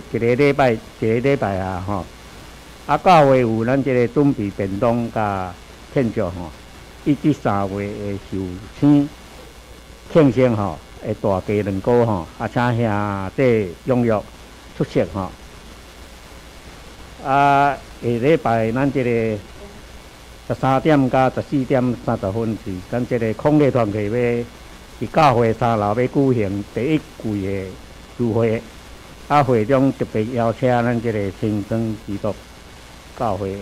拜吼。教会有咱这个准备便当甲庆祝吼，1至3月的寿星。庆生吼，会大家2个吼，请兄弟踊跃出席吼。下礼拜咱这个13点到14点30分是咱这个抗日团体要伫教会3楼要举行第1季的聚会。会中特别邀请咱这个新庄基督教会的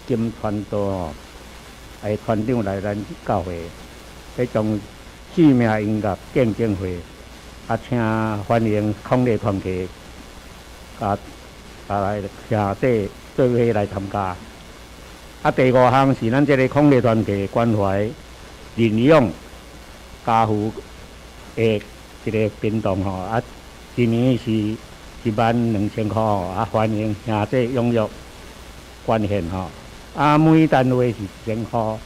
金传道吼，团长来咱教会，要将致命音乐见证会，请欢迎抗日团体，来兄弟做伙来参加。第5项是咱这个抗日团体关怀领养家父的一个变动吼，今年是12000块吼，欢迎兄弟踊跃捐献吼。每单位是1000块，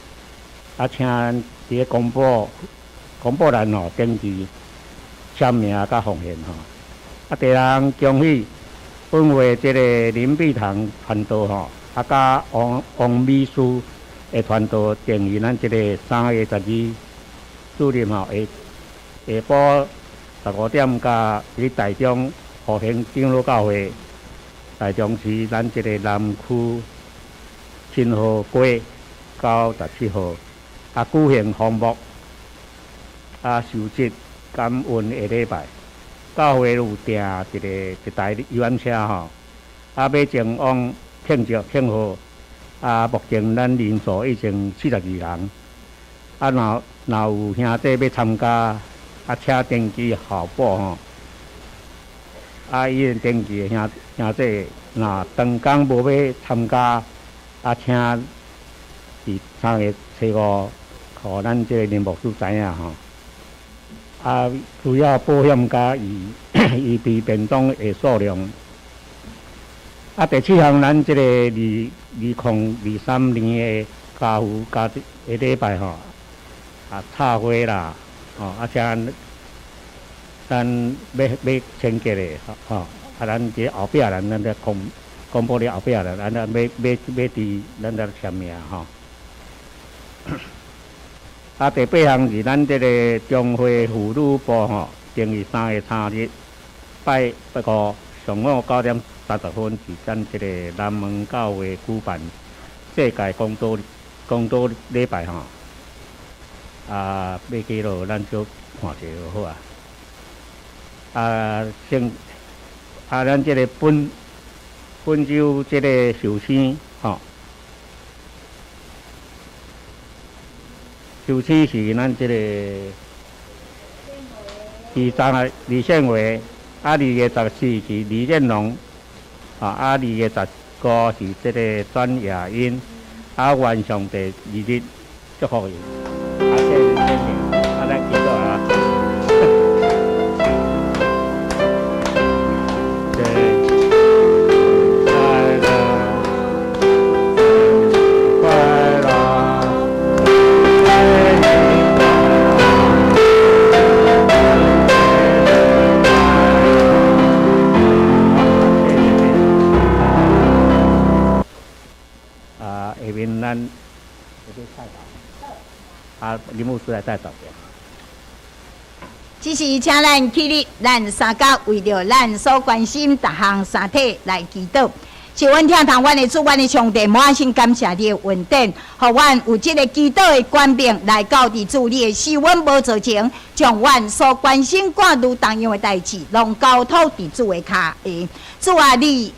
请伫个公布栏吼登记签名甲奉献吼。第6项恭喜本会这个林碧堂传道吼，甲王秘书的传道定于咱这个3月12主任吼，下晡15点甲伫台中和平长老教会台中市咱这个南区7号街到17号，举行项目。受节感恩的礼拜，教会有订一台游览车吼，要前往庆祝庆贺。目前咱人数已经42人。若有兄弟要参加，请登记校报吼。已经登记的兄弟，若当天无要参加，请伫3月初5，互咱这个林牧师知影吼。主要保险加预备便当的数量。第7项，咱这个2023年的家父家下礼拜吼，插花啦，咱要清洁的咱这后壁咱咧公布咧后壁咱要伫咱咧签名第8项是咱这个中华妇女部定于3月3日拜5上午9点30分，是咱这个南门教会举办世界公道礼拜要记落咱就看一下就好咱这个本州这个寿星寿星是咱这个李宪伟，2月14是李建龙，2月15是这个专雅英，晚上第2日祝福伊，咱记住林牧师来带导表。只是请咱起立，咱三甲为着咱所关心逐项三体来祈祷。是阮听从阮的主，阮的上帝，满心感谢你的恩典，互阮有这个祈祷的权柄来到伫主你的使阮无做前，将阮所关心挂虑当样的代志，拢交托伫主的骹下。主啊，你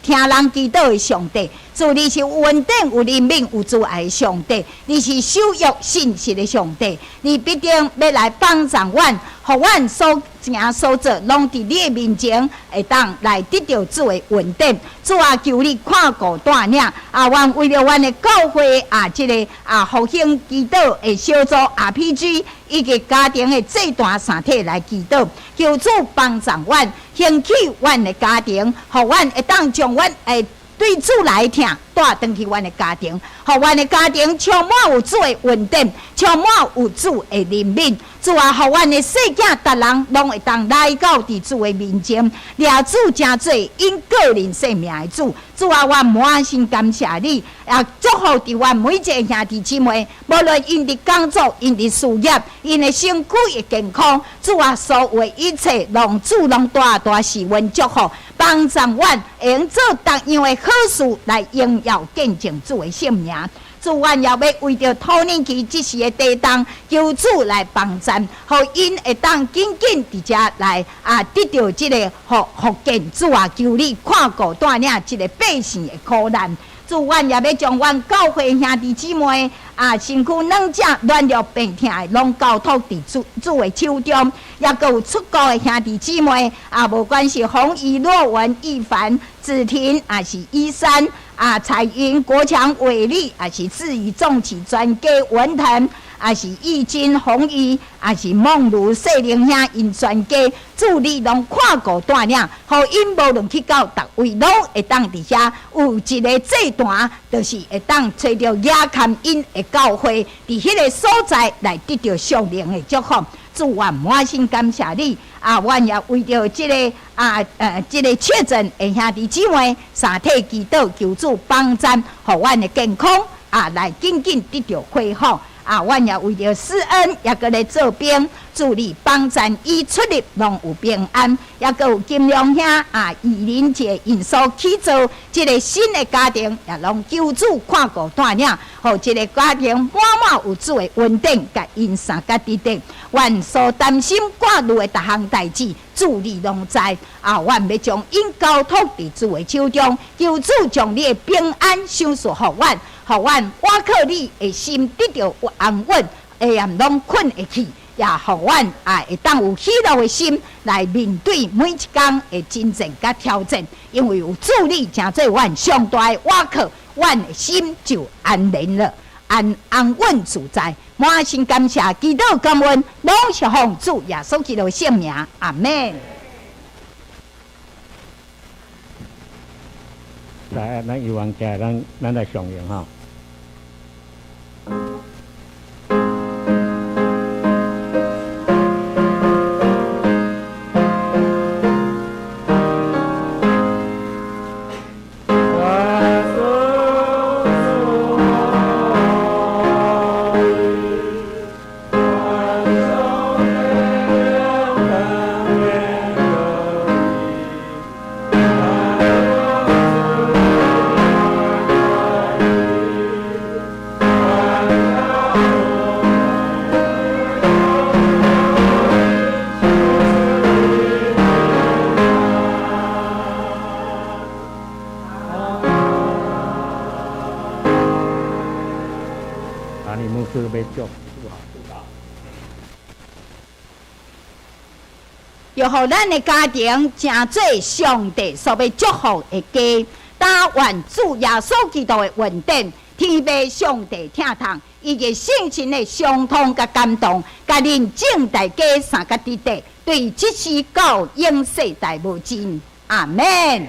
听人祈祷的上帝。主，你是有恩典、有怜悯、有慈爱的上帝，你是守约信实的上帝，你必定要来帮助阮，互阮所行所做，拢伫你的面前，会当来得到主的恩典。主啊，求你看顾带领阮为了阮的教会这个复兴祈祷的小组 RPG 以及家庭的这段三体来祈祷，求主帮助阮，兴起阮的家庭，互阮会当将阮对主来听，带回去阮的家庭，互阮的家庭充满有主的恩典，充满有主的怜悯。主啊，互阮的细囝逐人拢会当来到伫主的面前，抓主真做因个人性命的主。主啊，我满心感谢你，祝福伫阮每一个兄弟姊妹，无论因的工作、因的事业、因的身躯的健康，主啊，所有一切，拢主拢大是阮祝福，帮助阮会用做逐样的好事来荣耀见证主的圣名。主，阮也要为着土耳其这时的地动，求主来帮助，互因会当紧紧伫遮来得到这个福建。主啊，求你看顾带领这个百姓的苦难。主，阮也要将阮教会兄弟姊妹身躯软者软弱病痛的，拢交托伫主的手中。也佮有出国的兄弟姊妹无管是洪怡、若文、一凡、子婷，是依山。彩云、国强、伟力，是志宇、重启、专家、文腾，是义军、弘毅，是梦如、细玲兄因全家，主你拢看顾带领，互因无论去到逐位，拢会当伫遐有一个祭坛，就是会当找到亚坎因的教会，伫迄个所在来得到上灵的祝福。主啊，满心感谢你阮也为着这个这个确诊的兄弟姊妹，三体祈祷，求主帮助，互阮的健康来紧紧得到恢复。阮也为着施恩，也搁来做兵，助力帮助伊出入拢有平安。也搁有金良兄义林姐因所起造这个新的家庭，也拢求主看顾带领，互这个家庭满有主的恩典，甲因三甲伫顶。阮所担心挂虑的逐项代志，主你拢知。阮要将因交托伫主的手中，求主将你的平安赏赐互阮。互阮我靠你的心得到安稳，会暗拢困会去，也互阮会当有喜乐的心来面对每一天的征战甲挑战，因为有主你诚做阮上大的我靠，阮的心就安宁了，安稳自在。满心感谢，祈祷感恩，拢是奉主耶稣基督的圣名，阿门。来，咱希望起来，咱来上映啊，你牧师要祝要互咱的家庭成做上帝所要祝福的家，但愿主耶稣基督的恩典、天父上帝听痛，以及圣神的相通甲感动，甲恁正大家三个弟弟，对这世到永世代无尽。阿门。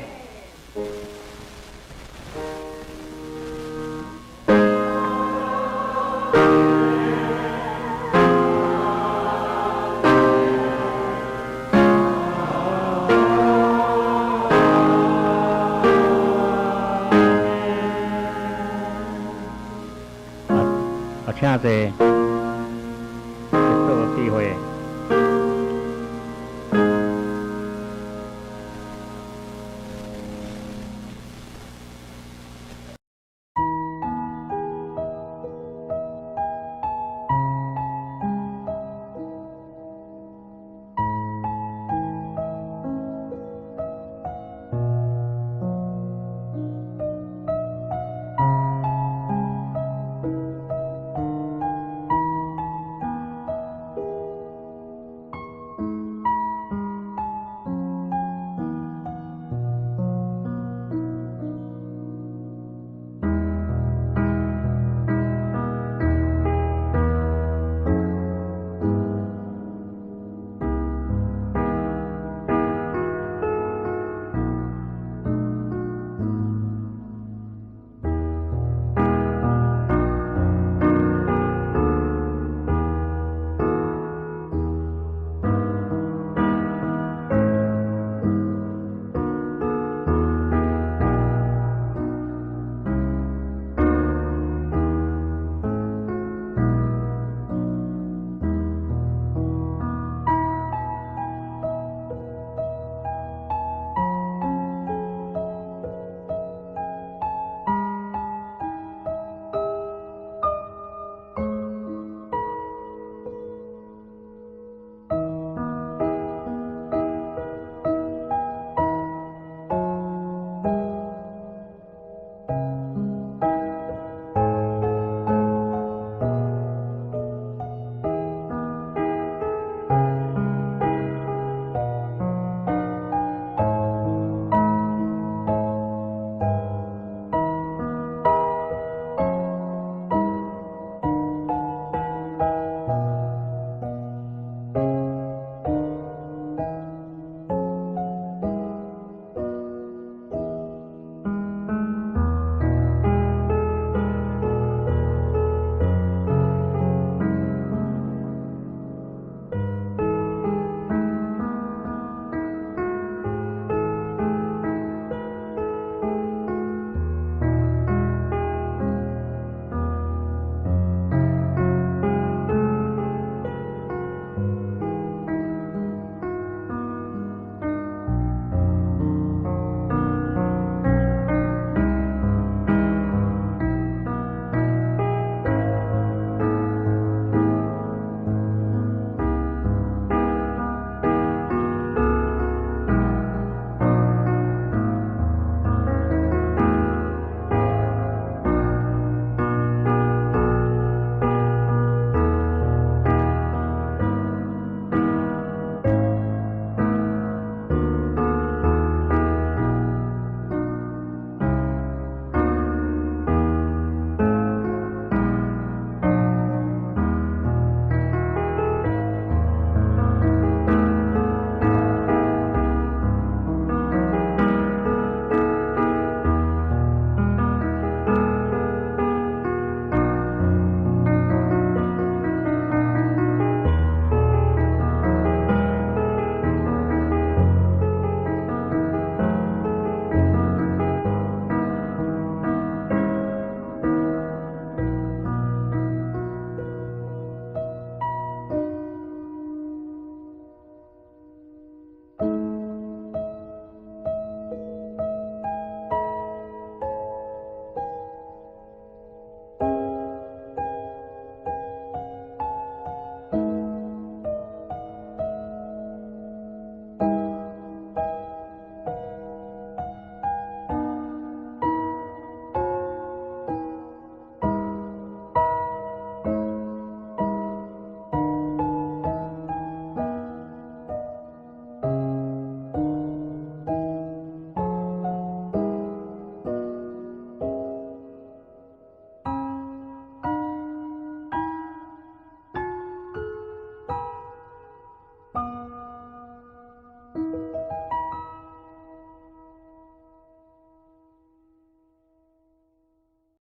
请坐，这个聚会。